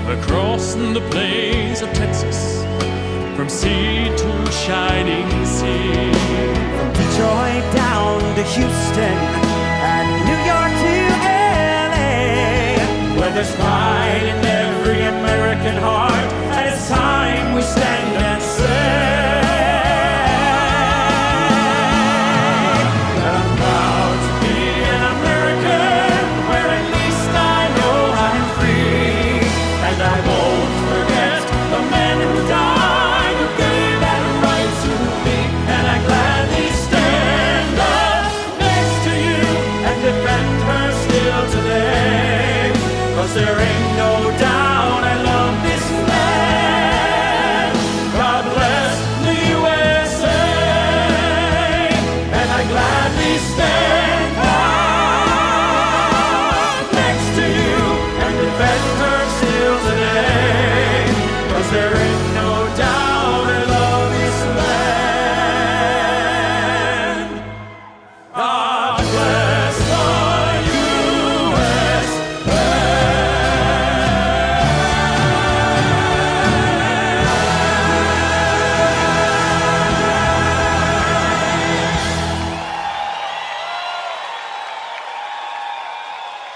across the plains of Texas, from sea to shining sea, From Detroit down to Houston and New